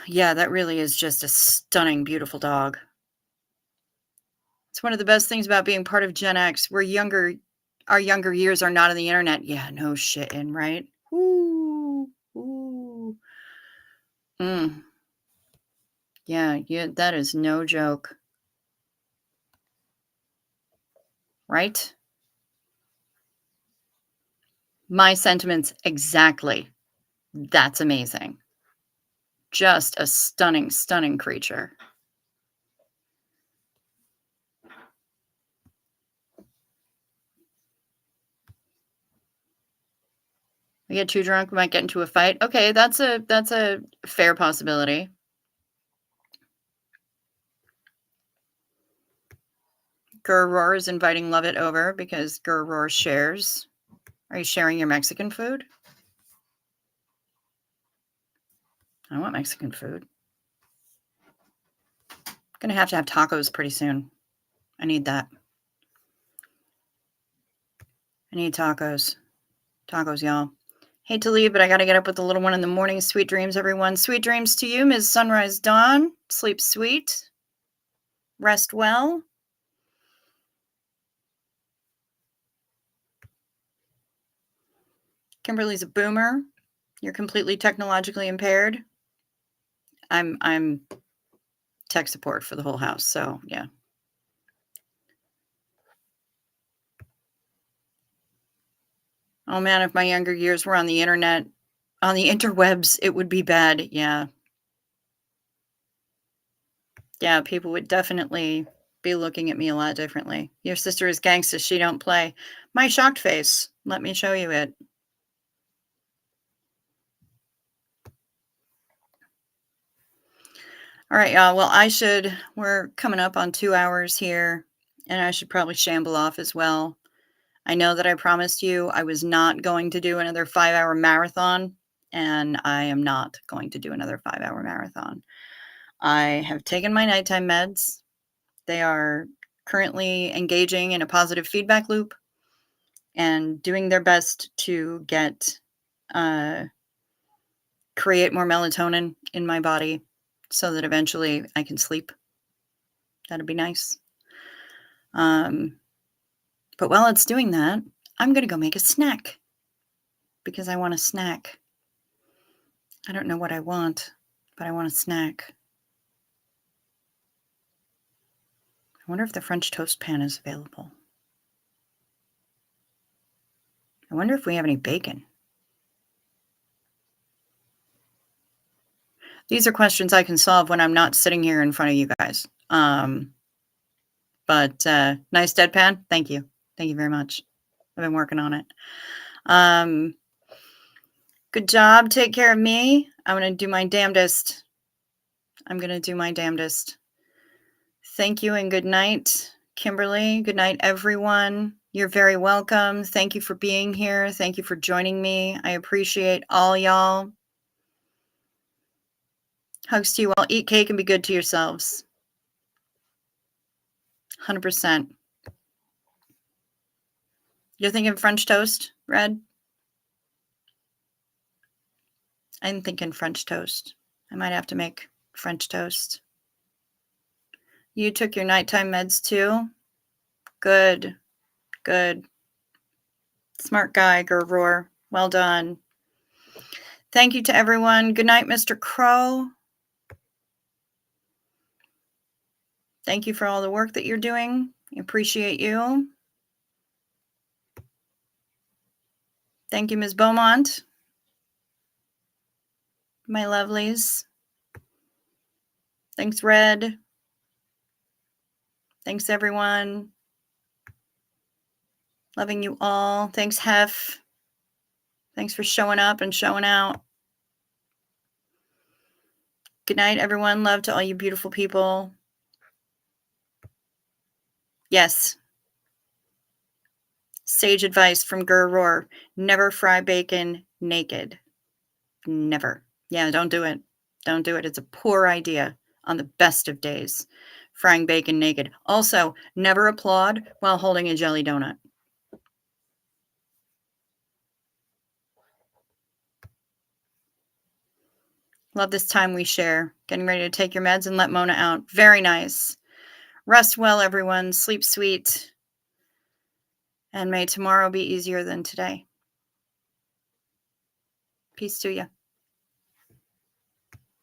Yeah, that really is just a stunning, beautiful dog. It's one of the best things about being part of Gen X. Our younger years are not on the internet. Yeah, no shitting, right? Ooh. Yeah, that is no joke. Right? My sentiments exactly. That's amazing. Just a stunning, stunning creature. We get too drunk, we might get into a fight. Okay, that's a fair possibility. Gurroar is inviting Lovett over because Gurroar shares. Are you sharing your Mexican food? I want Mexican food. I'm gonna have to have tacos pretty soon. I need that. I need tacos. Tacos, y'all. Hate to leave, but I gotta get up with the little one in the morning. Sweet dreams, everyone. Sweet dreams to you, Ms. Sunrise Dawn. Sleep sweet. Rest well. Kimberly's a boomer. You're completely technologically impaired. I'm tech support for the whole house, so yeah. Oh man, if my younger years were on the internet, on the interwebs, it would be bad. Yeah. Yeah, people would definitely be looking at me a lot differently. Your sister is gangsta, she don't play. My shocked face. Let me show you it. All right, y'all. Well, we're coming up on 2 hours here, and I should probably shamble off as well. I know that I promised you I was not going to do another 5-hour marathon, and I am not going to do another 5-hour marathon. I have taken my nighttime meds. They are currently engaging in a positive feedback loop and doing their best to create more melatonin in my body so that eventually I can sleep. That'd be nice. But while it's doing that, I'm going to go make a snack because I want a snack. I don't know what I want, but I want a snack. I wonder if the French toast pan is available. I wonder if we have any bacon. These are questions I can solve when I'm not sitting here in front of you guys. But nice deadpan. Thank you. Thank you very much. I've been working on it. Good job. Take care of me. I'm going to do my damnedest. Thank you and good night, Kimberly. Good night, everyone. You're very welcome. Thank you for being here. Thank you for joining me. I appreciate all y'all. Hugs to you all. Eat cake and be good to yourselves. 100%. You're thinking French toast, Red? I'm thinking French toast. I might have to make French toast. You took your nighttime meds too? Good. Smart guy, Gurroar. Well done. Thank you to everyone. Good night, Mr. Crow. Thank you for all the work that you're doing. I appreciate you. Thank you, Ms. Beaumont. My lovelies. Thanks, Red. Thanks, everyone. Loving you all. Thanks, Hef. Thanks for showing up and showing out. Good night, everyone. Love to all you beautiful people. Yes. Sage advice from Gur Roar. Never fry bacon naked. Never. Yeah, don't do it. Don't do it. It's a poor idea on the best of days. Frying bacon naked. Also, never applaud while holding a jelly donut. Love this time we share. Getting ready to take your meds and let Mona out. Very nice. Rest well, everyone. Sleep sweet. And may tomorrow be easier than today. Peace to you.